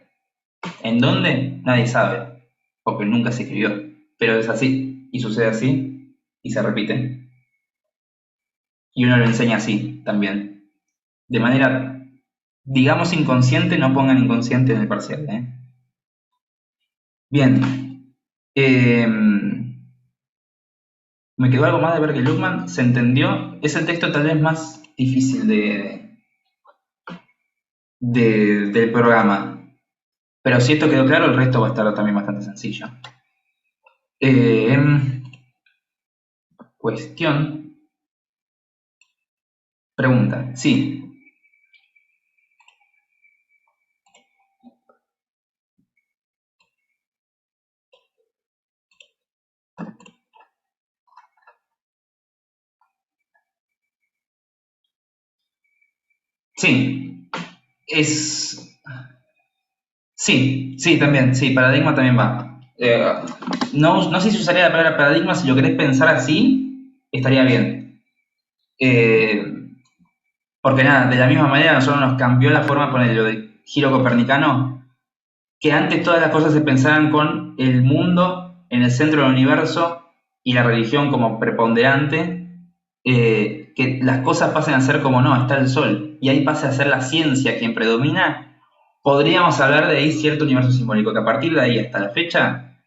¿En dónde? Nadie sabe, porque nunca se escribió. Pero es así, y sucede así, y se repite. Y uno lo enseña así también. De manera, digamos, inconsciente, no pongan inconsciente en el parcial, ¿eh? Bien. Me quedó algo más de Berger y Luckmann. ¿Se entendió? Es el texto tal vez más difícil del programa. Pero si esto quedó claro, el resto va a estar también bastante sencillo. Cuestión. Pregunta. Sí. Sí. Sí, también. Sí, paradigma también va. No sé si usaría la palabra paradigma. Si lo querés pensar así, estaría bien. Porque nada, de la misma manera a nosotros nos cambió la forma con lo del giro copernicano, que antes todas las cosas se pensaban con el mundo en el centro del universo y la religión como preponderante, que las cosas pasen a ser como no, está el sol, y ahí pase a ser la ciencia quien predomina. Podríamos hablar de ahí cierto universo simbólico, que a partir de ahí hasta la fecha,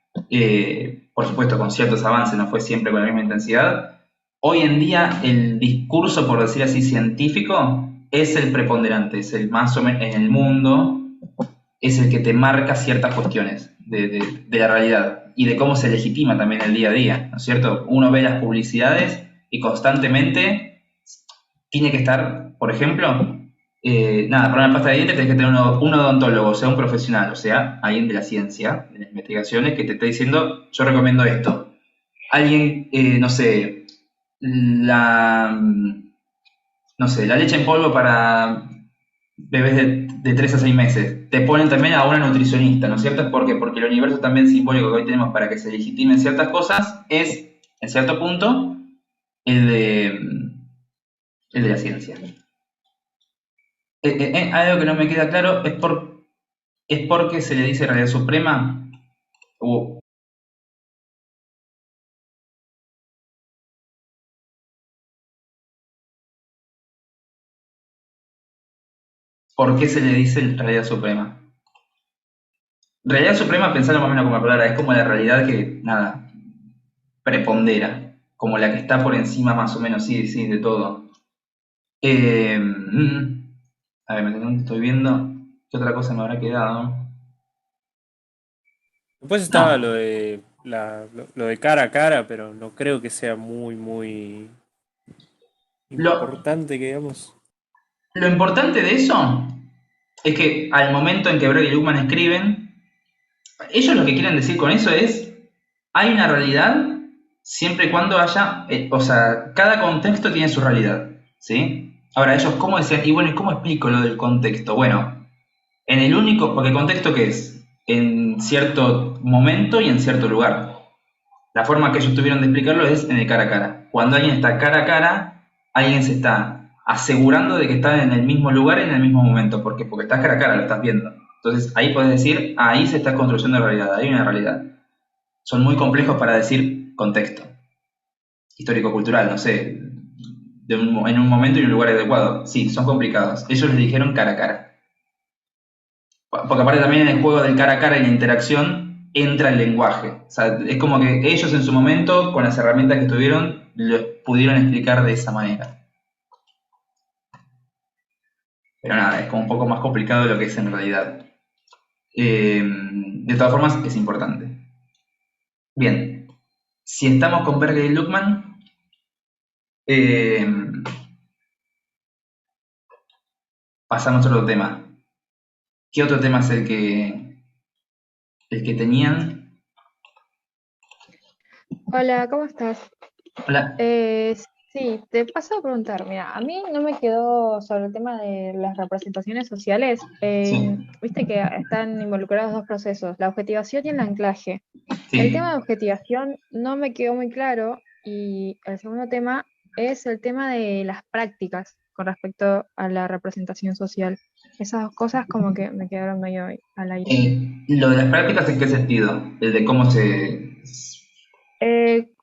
por supuesto con ciertos avances, no fue siempre con la misma intensidad. Hoy en día el discurso, por decir así, científico, es el preponderante, es el más o menos en el mundo, es el que te marca ciertas cuestiones de la realidad y de cómo se legitima también el día a día, ¿no es cierto? Uno ve las publicidades y constantemente tiene que estar, por ejemplo, para una pasta de dientes tenés que tener un odontólogo, o sea, un profesional, o sea, alguien de la ciencia, de las investigaciones, que te esté diciendo, yo recomiendo esto. Alguien, no sé, la leche en polvo para bebés de 3 a 6 meses. Te ponen también a una nutricionista, ¿no es cierto? ¿Por qué? Porque el universo también simbólico que hoy tenemos para que se legitimen ciertas cosas es, en cierto punto, el de, el de la ciencia. Algo que no me queda claro es porque se le dice realidad suprema. ¿Por qué se le dice realidad suprema? Realidad suprema, pensarlo más o menos como palabra, es como la realidad que, nada, prepondera, como la que está por encima más o menos, sí, de todo. A ver, estoy viendo qué otra cosa me habrá quedado. Después estaba No, lo de cara a cara, pero no creo que sea muy lo, importante, que digamos. lo importante de eso es que al momento en que Bragg y Luckmann escriben, ellos lo que quieren decir con eso es, hay una realidad siempre y cuando haya, o sea, cada contexto tiene su realidad, ¿sí? Ahora, ellos, ¿cómo decían? Y bueno, ¿y cómo explico lo del contexto? Bueno, en el único, porque el contexto ¿qué es? En cierto momento y en cierto lugar. La forma que ellos tuvieron de explicarlo es en el cara a cara. Cuando alguien está cara a cara, alguien se está asegurando de que está en el mismo lugar y en el mismo momento. ¿Por qué? Porque estás cara a cara, lo estás viendo. Entonces ahí puedes decir, ahí se está construyendo realidad, hay una realidad. Son muy complejos para decir contexto histórico-cultural, no sé, en un momento y en un lugar adecuado. Sí, son complicados. Ellos les dijeron cara a cara. Porque aparte también en el juego del cara a cara y la interacción entra el lenguaje. O sea, es como que ellos en su momento, con las herramientas que tuvieron, lo pudieron explicar de esa manera. Pero nada, es como un poco más complicado de lo que es en realidad. De todas formas, es importante. Bien, si estamos con Berger y Luckmann, eh, pasamos a otro tema. ¿Qué otro tema es el que tenían? Hola, ¿cómo estás? Hola. Sí, te paso a preguntar, mira, a mí no me quedó sobre el tema de las representaciones sociales, Sí, viste que están involucrados dos procesos, la objetivación y el anclaje. El tema sí. de objetivación no me quedó muy claro y el segundo tema es el tema de las prácticas con respecto a la representación social. Esas dos cosas como que me quedaron medio al aire. Lo de las prácticas, ¿en qué sentido? El de cómo se...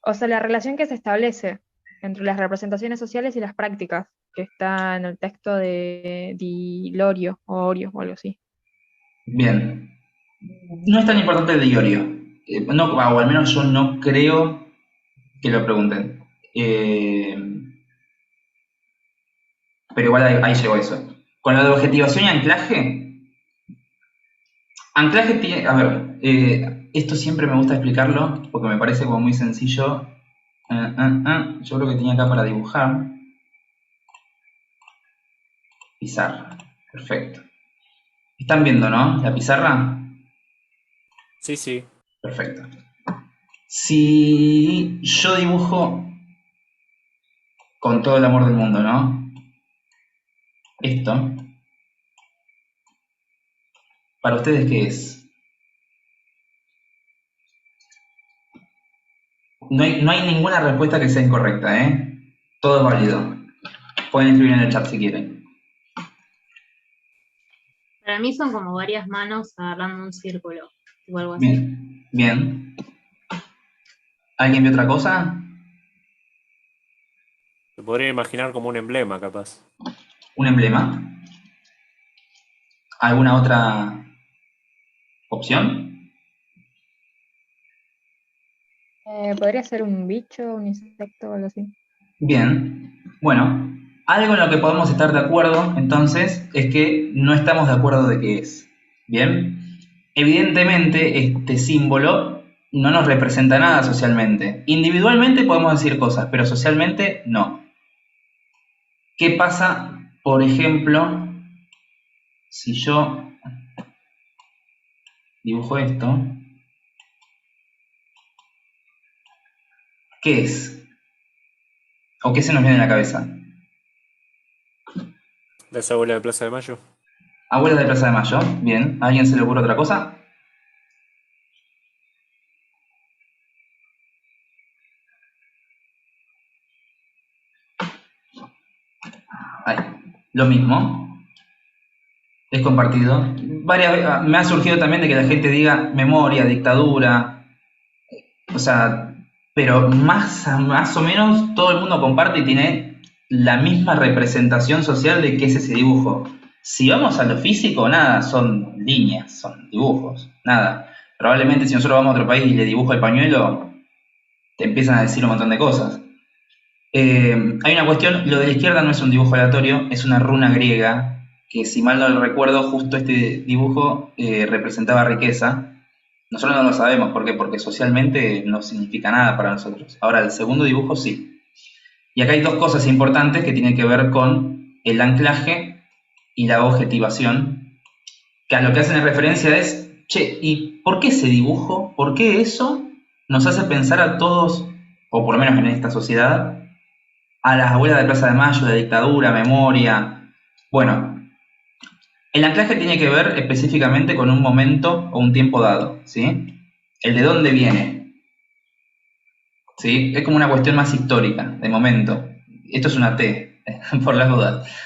O sea, la relación que se establece entre las representaciones sociales y las prácticas, que está en el texto de Di Lorio o Orio o algo así. Bien. No es tan importante el de Iorio. No, o al menos yo no creo que lo pregunten. Pero igual ahí llegó eso. Con lo de objetivación y anclaje tiene, a ver, esto siempre me gusta explicarlo porque me parece como muy sencillo. Yo creo que tenía acá para dibujar. Pizarra, perfecto. ¿Están viendo, no? La pizarra, Sí, sí. perfecto. Si yo dibujo con todo el amor del mundo, ¿no? Esto, ¿para ustedes qué es? No hay ninguna respuesta que sea incorrecta, ¿eh? Todo es válido. Pueden escribir en el chat si quieren. Para mí son como varias manos agarrando un círculo, o algo así. Bien, bien. ¿Alguien ve otra cosa? Se podría imaginar como un emblema, capaz. ¿Un emblema? ¿Alguna otra opción? Podría ser un bicho, un insecto o algo así. Bien. Bueno, algo en lo que podemos estar de acuerdo, entonces, es que no estamos de acuerdo de qué es. Bien. Evidentemente, este símbolo no nos representa nada socialmente. Individualmente podemos decir cosas, pero socialmente no. ¿Qué pasa, por ejemplo, si yo dibujo esto? ¿Qué es? ¿O qué se nos viene a la cabeza? De esa abuela de Plaza de Mayo. Abuela de Plaza de Mayo. Bien. ¿A alguien se le ocurre otra cosa? Ahí. Lo mismo. Es compartido. Me ha surgido también de que la gente diga memoria, dictadura. O sea, pero más o menos todo el mundo comparte y tiene la misma representación social de qué es ese dibujo. Si vamos a lo físico, nada, son líneas, son dibujos, nada. Probablemente si nosotros vamos a otro país y le dibujo el pañuelo, te empiezan a decir un montón de cosas. Hay una cuestión, lo de la izquierda no es un dibujo aleatorio, es una runa griega, que si mal no lo recuerdo, justo este dibujo representaba riqueza. Nosotros no lo sabemos, ¿por qué? Porque socialmente no significa nada para nosotros. Ahora, el segundo dibujo sí. Y acá hay dos cosas importantes que tienen que ver con el anclaje y la objetivación, que a lo que hacen referencia es, che, ¿y por qué ese dibujo? ¿Por qué eso nos hace pensar a todos, o por lo menos en esta sociedad, a las abuelas de Plaza de Mayo, de dictadura, memoria? Bueno, el anclaje tiene que ver específicamente con un momento o un tiempo dado, ¿sí? El de dónde viene, ¿sí? Es como una cuestión más histórica, de momento. Esto es una T, por las dudas.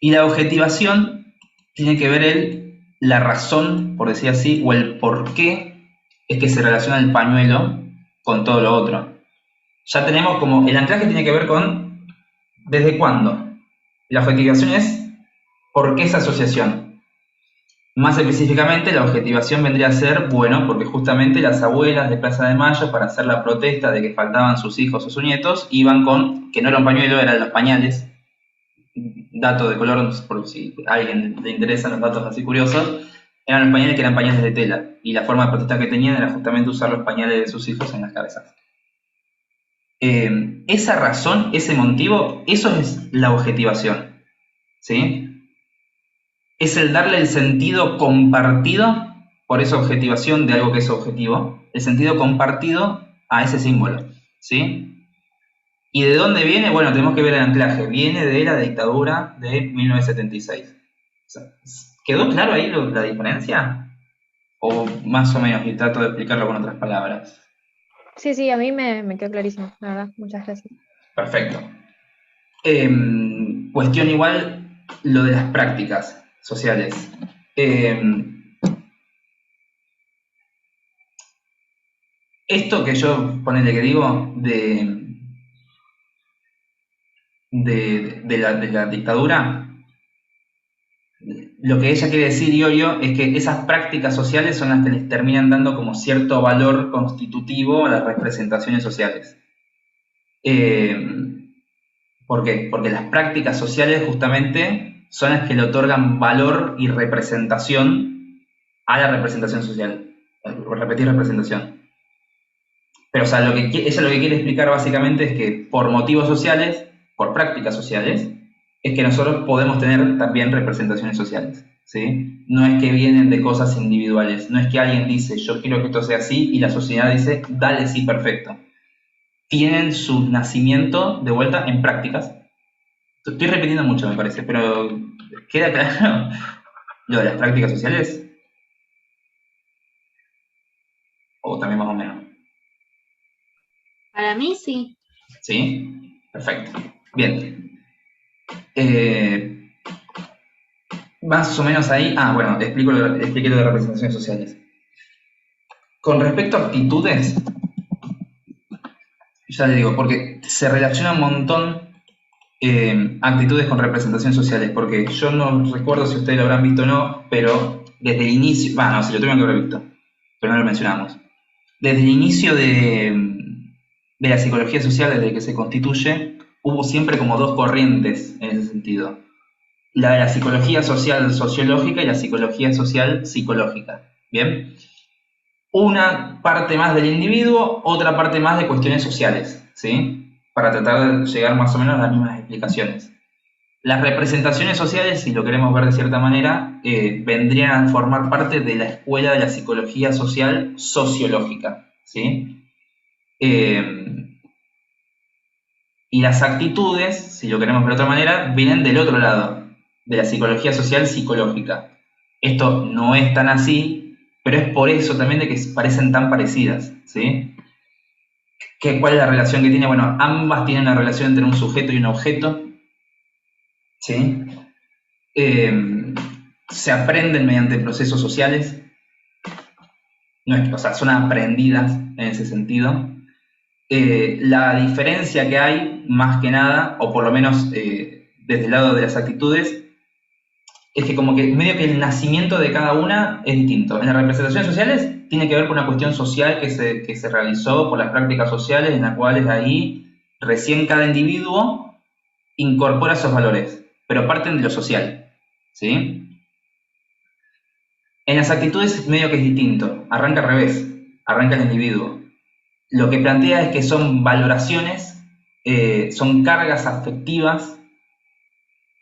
Y la objetivación tiene que ver la razón, por decir así, o el por qué es que se relaciona el pañuelo con todo lo otro. Ya tenemos como, el anclaje tiene que ver con ¿desde cuándo? La objetivación es ¿por qué esa asociación? Más específicamente, la objetivación vendría a ser, bueno, porque justamente las abuelas de Plaza de Mayo, para hacer la protesta de que faltaban sus hijos o sus nietos, iban con, que no era un pañuelo, eran los pañales. Dato de color, por si a alguien le interesan los datos así curiosos, eran los pañales que eran pañales de tela, y la forma de protesta que tenían era justamente usar los pañales de sus hijos en las cabezas. Esa razón, ese motivo, eso es la objetivación, ¿sí? Es el darle el sentido compartido, por esa objetivación de algo que es objetivo, el sentido compartido a ese símbolo, ¿sí? ¿Y de dónde viene? Bueno, tenemos que ver el anclaje. Viene de la dictadura de 1976. O sea, ¿quedó claro ahí la diferencia? O más o menos, y trato de explicarlo con otras palabras. Sí, a mí me quedó clarísimo, la verdad. Muchas gracias. Perfecto. Cuestión igual, lo de las prácticas, sociales. Esto que yo, ponele que digo, de la dictadura, lo que ella quiere decir, Iorio, es que esas prácticas sociales son las que les terminan dando como cierto valor constitutivo a las representaciones sociales. ¿Por qué? Porque las prácticas sociales justamente son las que le otorgan valor y representación a la representación social. Repetir representación. Pero, o sea, ella lo que quiere explicar básicamente es que por motivos sociales, por prácticas sociales, es que nosotros podemos tener también representaciones sociales, ¿sí? No es que vienen de cosas individuales, no es que alguien dice, yo quiero que esto sea así, y la sociedad dice, dale, sí, perfecto. Tienen su nacimiento de vuelta en prácticas. Estoy repitiendo mucho, me parece, pero ¿queda claro lo de las prácticas sociales? O también más o menos. Para mí sí. ¿Sí? Perfecto. Bien. Más o menos ahí. Bueno, expliqué lo de representaciones sociales. Con respecto a actitudes, ya le digo, porque se relaciona un montón actitudes con representaciones sociales, porque yo no recuerdo si ustedes lo habrán visto o no, pero desde el inicio, no, si lo tuvieron que haber visto, pero no lo mencionamos. Desde el inicio de la psicología social, desde que se constituye, hubo siempre como dos corrientes en ese sentido. La de la psicología social sociológica y la psicología social psicológica. ¿Bien? Una parte más del individuo, otra parte más de cuestiones sociales, ¿sí? Para tratar de llegar más o menos a las mismas explicaciones. Las representaciones sociales, si lo queremos ver de cierta manera, vendrían a formar parte de la escuela de la psicología social sociológica, ¿sí? Y las actitudes, si lo queremos ver de otra manera, vienen del otro lado, de la psicología social psicológica. Esto no es tan así, pero es por eso también de que parecen tan parecidas, ¿sí? ¿Cuál es la relación que tiene? Bueno, ambas tienen una relación entre un sujeto y un objeto, ¿sí? Se aprenden mediante procesos sociales, o sea, son aprendidas en ese sentido. La diferencia que hay, más que nada, o por lo menos desde el lado de las actitudes, es que como que medio que el nacimiento de cada una es distinto. En las representaciones sociales tiene que ver con una cuestión social que se realizó por las prácticas sociales, en las cuales ahí recién cada individuo incorpora esos valores, pero parten de lo social, ¿sí? En las actitudes medio que es distinto, arranca al revés, arranca el individuo. Lo que plantea es que son valoraciones, son cargas afectivas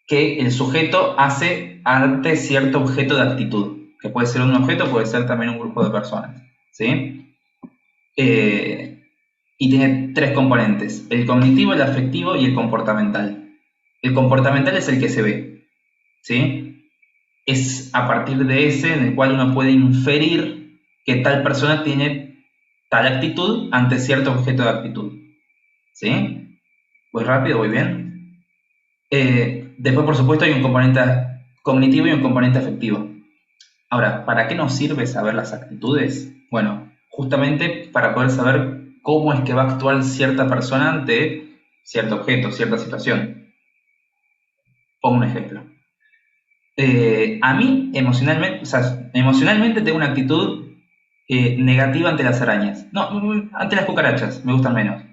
que el sujeto hace ante cierto objeto de actitud, que puede ser un objeto, puede ser también un grupo de personas, ¿sí? Y tiene tres componentes, el cognitivo, el afectivo y el comportamental. El comportamental es el que se ve, ¿sí? Es a partir de ese en el cual uno puede inferir que tal persona tiene tal actitud ante cierto objeto de actitud, ¿sí? ¿Voy rápido? ¿Voy bien? Después, por supuesto, hay un componente cognitivo y un componente afectivo. Ahora, ¿para qué nos sirve saber las actitudes? Bueno, justamente para poder saber cómo es que va a actuar cierta persona ante cierto objeto, cierta situación. Pongo un ejemplo. A mí, emocionalmente tengo una actitud negativa ante las arañas. No, ante las cucarachas, me gustan menos.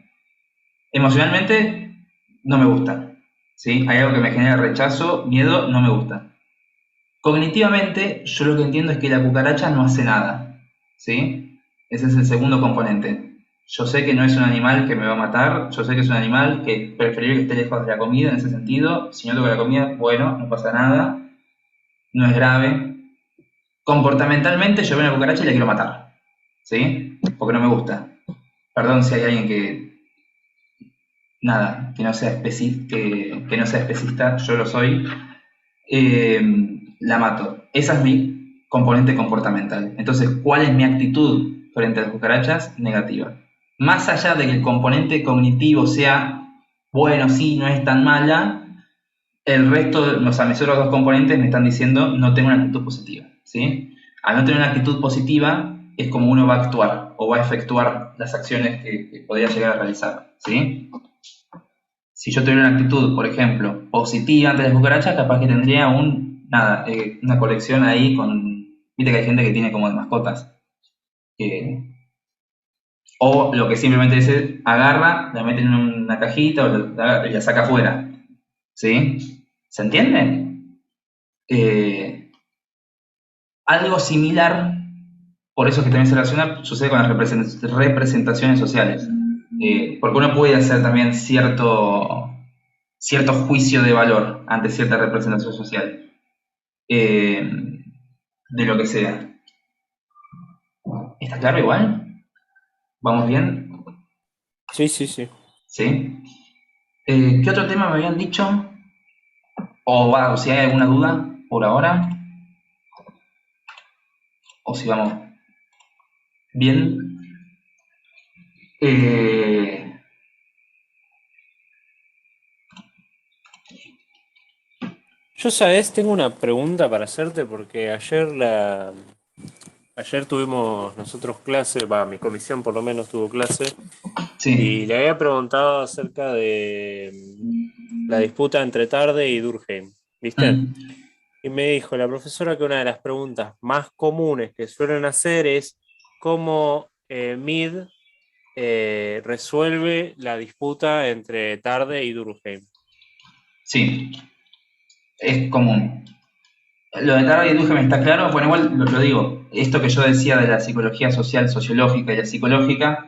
Emocionalmente, no me gustan, ¿sí? Hay algo que me genera rechazo, miedo, no me gusta. Cognitivamente, yo lo que entiendo es que la cucaracha no hace nada, ¿sí? Ese es el segundo componente. Yo sé que no es un animal que me va a matar, yo sé que es un animal que es preferible que esté lejos de la comida en ese sentido. Si no toco la comida, bueno, no pasa nada, no es grave. Comportamentalmente, yo veo una cucaracha y la quiero matar, ¿sí? Porque no me gusta. Perdón si hay alguien que no sea especista, yo lo soy. La mato. Esa es mi componente comportamental. Entonces, ¿cuál es mi actitud frente a las cucarachas? Negativa. Más allá de que el componente cognitivo sea, bueno, sí, no es tan mala, el resto, o sea, mis otros dos componentes me están diciendo no tengo una actitud positiva, ¿sí? Al no tener una actitud positiva, es como uno va a actuar o va a efectuar las acciones que podría llegar a realizar, ¿sí? Si yo tuviera una actitud, por ejemplo, positiva ante las cucarachas, capaz que tendría una colección ahí con... Viste que hay gente que tiene como de mascotas. O lo que simplemente dice, agarra, la mete en una cajita o y la saca afuera. ¿Sí? ¿Se entiende? Algo similar, por eso es que también se relaciona, sucede con las representaciones sociales. Porque uno puede hacer también cierto juicio de valor ante cierta representación social. De lo que sea. ¿Está claro igual? ¿Vamos bien? Sí, sí, sí. ¿Sí? ¿Qué otro tema me habían dicho? O si hay alguna duda por ahora. O si vamos bien. Yo, sabes, tengo una pregunta para hacerte porque ayer tuvimos nosotros clase, mi comisión por lo menos tuvo clase, Sí. y le había preguntado acerca de la disputa entre Tarde y Durkheim, ¿viste? Y me dijo la profesora que una de las preguntas más comunes que suelen hacer es cómo Mead resuelve la disputa entre Tarde y Durkheim. Sí. Es común. Lo de Tarde y Durkheim está claro. Bueno, igual lo digo. Esto que yo decía de la psicología social, sociológica y la psicológica,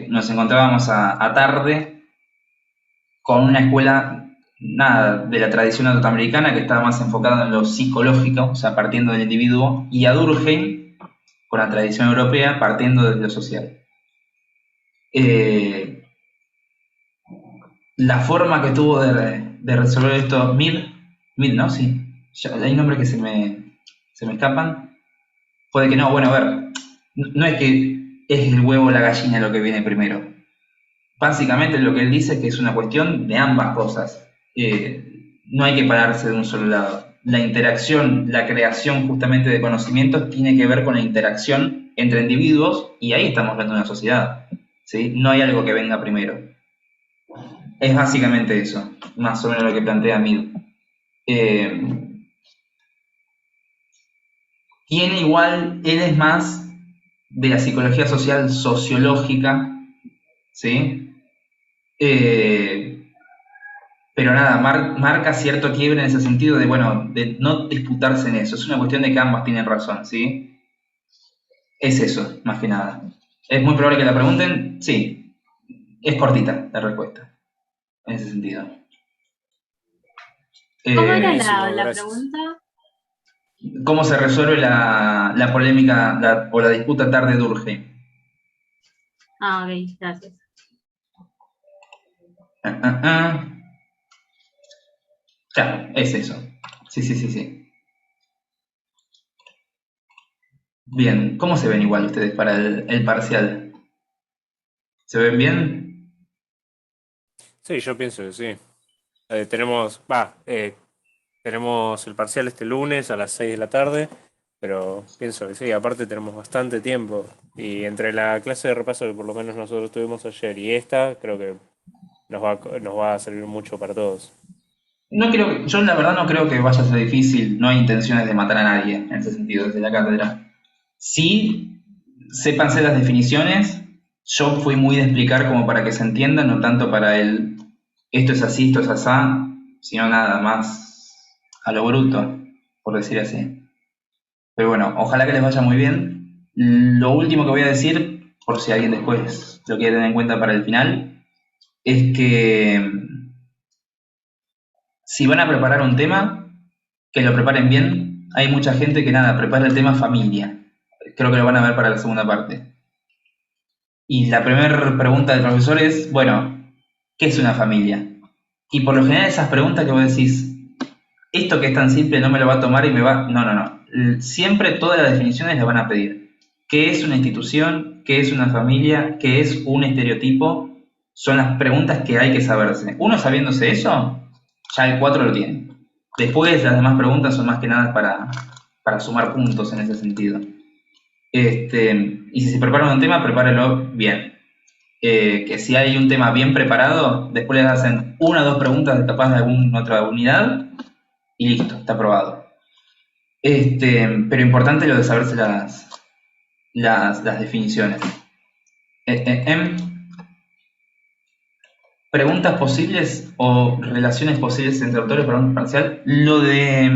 nos encontrábamos a Tarde con una escuela de la tradición norteamericana que estaba más enfocada en lo psicológico, o sea, partiendo del individuo, y a Durkheim con la tradición europea, partiendo de lo social. La forma que tuvo de resolver esto, Mead, ¿no? Sí, hay nombres que se me escapan. Puede que no, bueno, a ver, no es que es el huevo o la gallina lo que viene primero. Básicamente lo que él dice es que es una cuestión de ambas cosas. No hay que pararse de un solo lado. La interacción, la creación justamente de conocimientos tiene que ver con la interacción entre individuos y ahí estamos hablando de una sociedad, ¿sí? No hay algo que venga primero. Es básicamente eso, más o menos lo que plantea Mead. Tiene igual, él es más de la psicología social sociológica, ¿sí? Pero nada, marca cierto quiebre en ese sentido de, bueno, de no disputarse en eso. Es una cuestión de que ambas tienen razón, ¿sí? Es eso, más que nada. ¿Es muy probable que la pregunten? Sí. Es cortita la respuesta, en ese sentido. ¿Cómo era buenísimo, la gracias. pregunta? ¿Cómo se resuelve la polémica o la disputa Tarde-Durkheim? Ah, ok, gracias. Claro, es eso. Sí. Bien, ¿cómo se ven igual ustedes para el parcial? ¿Se ven bien? Sí, yo pienso que sí. Tenemos el parcial este lunes a las 6 de la tarde, pero pienso que sí, aparte tenemos bastante tiempo. Y entre la clase de repaso que por lo menos nosotros tuvimos ayer y esta, creo que nos va a servir mucho para todos. Yo la verdad no creo que vaya a ser difícil, no hay intenciones de matar a nadie en ese sentido, desde la cátedra. Sí, sépanse las definiciones, yo fui muy de explicar como para que se entienda, no tanto para esto es así, esto es asá, sino nada más a lo bruto, por decir así. Pero bueno, ojalá que les vaya muy bien. Lo último que voy a decir, por si alguien después lo quiere tener en cuenta para el final, es que si van a preparar un tema, que lo preparen bien. Hay mucha gente que prepara el tema familia. Creo que lo van a ver para la segunda parte. Y la primera pregunta del profesor es, bueno, ¿qué es una familia? Y por lo general esas preguntas que vos decís, esto que es tan simple no me lo va a tomar y me va... No. Siempre todas las definiciones las van a pedir. ¿Qué es una institución? ¿Qué es una familia? ¿Qué es un estereotipo? Son las preguntas que hay que saberse. Uno sabiéndose eso, Ya el 4 lo tiene. Después las demás preguntas son más que nada para sumar puntos en ese sentido. Y si se prepara un tema, prepáralo bien. Que si hay un tema bien preparado, después les hacen 1 o 2 preguntas capaz de alguna otra unidad y listo, está aprobado. Pero importante lo de saberse las definiciones. Preguntas posibles o relaciones posibles entre autores para un parcial. Lo de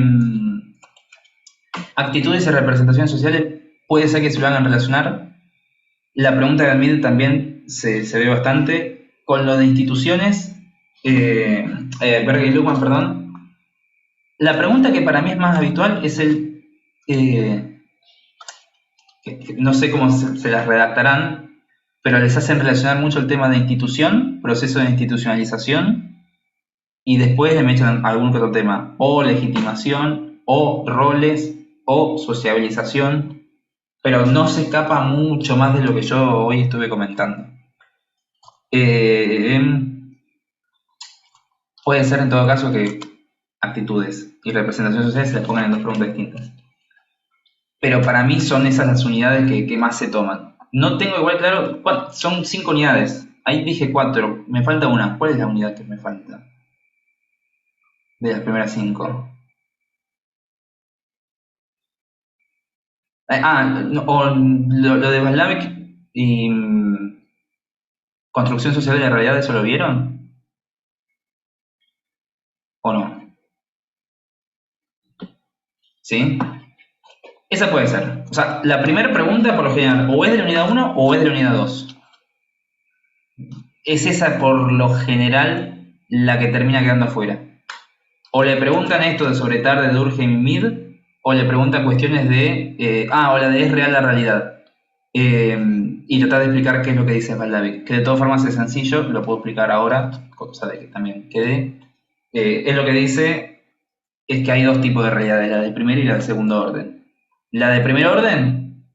actitudes y representaciones sociales puede ser que se lo hagan relacionar. La pregunta de Admit también se ve bastante. Con lo de instituciones, Berger y Luckmann, perdón. La pregunta que para mí es más habitual es que no sé cómo se las redactarán, pero les hacen relacionar mucho el tema de institución, proceso de institucionalización, y después le meten algún otro tema, o legitimación, o roles, o sociabilización, pero no se escapa mucho más de lo que yo hoy estuve comentando. Puede ser en todo caso que actitudes y representaciones sociales se les pongan en 2 preguntas distintas. Pero para mí son esas las unidades que más se toman. No tengo igual claro, son 5 unidades. Ahí dije 4, me falta una. ¿Cuál es la unidad que me falta? De las primeras 5. Lo de Václavic y construcción social de la realidad, ¿eso lo vieron? ¿O no? ¿Sí? Esa puede ser. O sea, la primera pregunta por lo general o es de la unidad 1 o es de la unidad 2. Es esa por lo general la que termina quedando afuera. O le preguntan esto de sobre tarde, de Durkheim y Mead, o le preguntan cuestiones de, o la de ¿es real la realidad? Y tratar de explicar qué es lo que dice Václavic, que de todas formas es sencillo, lo puedo explicar ahora, cosa de que también quede. Es lo que dice, es que hay 2 tipos de realidades, la del primer y la del segundo orden. La de primer orden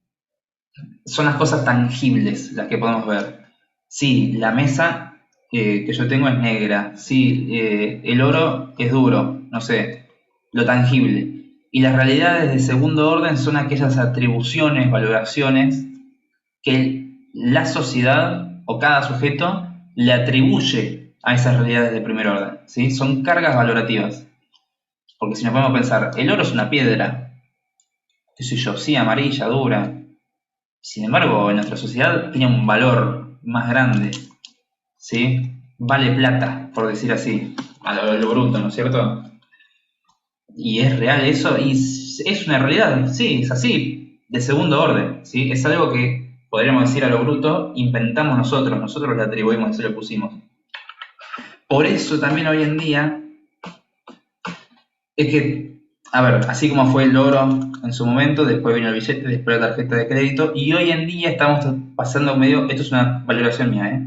son las cosas tangibles, las que podemos ver. Sí, la mesa que yo tengo es negra, sí, el oro es duro, no sé, lo tangible. Y las realidades de segundo orden son aquellas atribuciones, valoraciones que la sociedad o cada sujeto le atribuye a esas realidades de primer orden, ¿sí? Son cargas valorativas. Porque si nos podemos pensar, el oro es una piedra, qué sé yo, sí, amarilla, dura. Sin embargo, en nuestra sociedad tiene un valor más grande, ¿sí? Vale plata, por decir así, a lo bruto, ¿no es cierto? Y es real eso, y es una realidad, sí, es así, de segundo orden, ¿sí? Es algo que, podríamos decir a lo bruto, inventamos nosotros le atribuimos y se lo pusimos. Por eso también hoy en día, es que, a ver, así como fue el oro en su momento, después vino el billete, después la tarjeta de crédito, y hoy en día estamos pasando medio, esto es una valoración mía,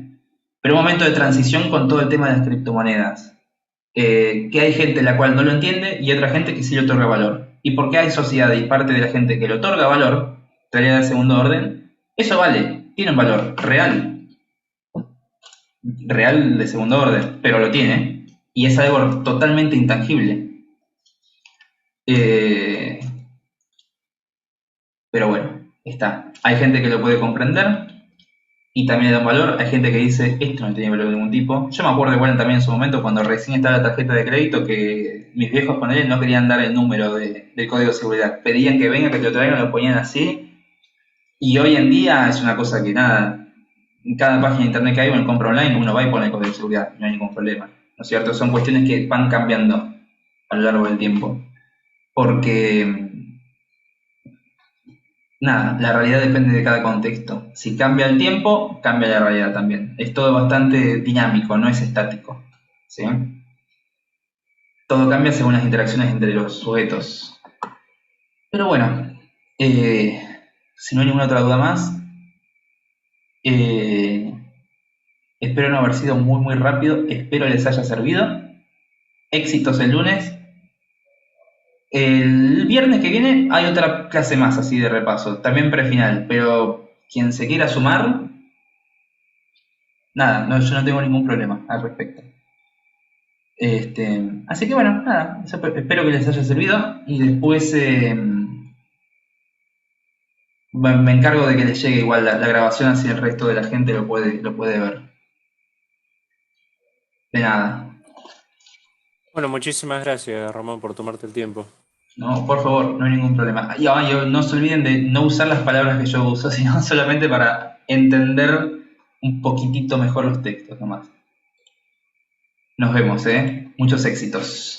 pero un momento de transición con todo el tema de las criptomonedas. Que hay gente la cual no lo entiende y otra gente que sí le otorga valor. Y porque hay sociedad y parte de la gente que le otorga valor, realidad de segundo orden, eso vale, tiene un valor real. Real de segundo orden, pero lo tiene. Y es algo totalmente intangible. Pero bueno, está. Hay gente que lo puede comprender y también le da un valor. Hay gente que dice, esto no tiene valor de ningún tipo. Yo me acuerdo igual también en su momento, cuando recién estaba la tarjeta de crédito, que mis viejos con él no querían dar el número del código de seguridad. Pedían que venga, que te lo traigan, lo ponían así. Y hoy en día es una cosa que nada, en cada página de internet que hay, uno compra online, uno va y pone el código de seguridad, no hay ningún problema. ¿No es cierto? Son cuestiones que van cambiando a lo largo del tiempo. Porque nada, la realidad depende de cada contexto. Si cambia el tiempo, cambia la realidad también. Es todo bastante dinámico, no es estático, ¿sí? Todo cambia según las interacciones entre los sujetos. Pero bueno, si no hay ninguna otra duda más, espero no haber sido muy rápido, espero les haya servido. Éxitos el lunes. El viernes que viene hay otra clase más así de repaso, también prefinal, pero quien se quiera sumar, nada, yo no tengo ningún problema al respecto. Así que bueno, nada, espero que les haya servido y después me encargo de que les llegue igual la grabación, así el resto de la gente lo puede ver. De nada. Bueno, muchísimas gracias, Ramón, por tomarte el tiempo. No, por favor, no hay ningún problema. Y no se olviden de no usar las palabras que yo uso, sino solamente para entender un poquitito mejor los textos nomás. Nos vemos, Muchos éxitos.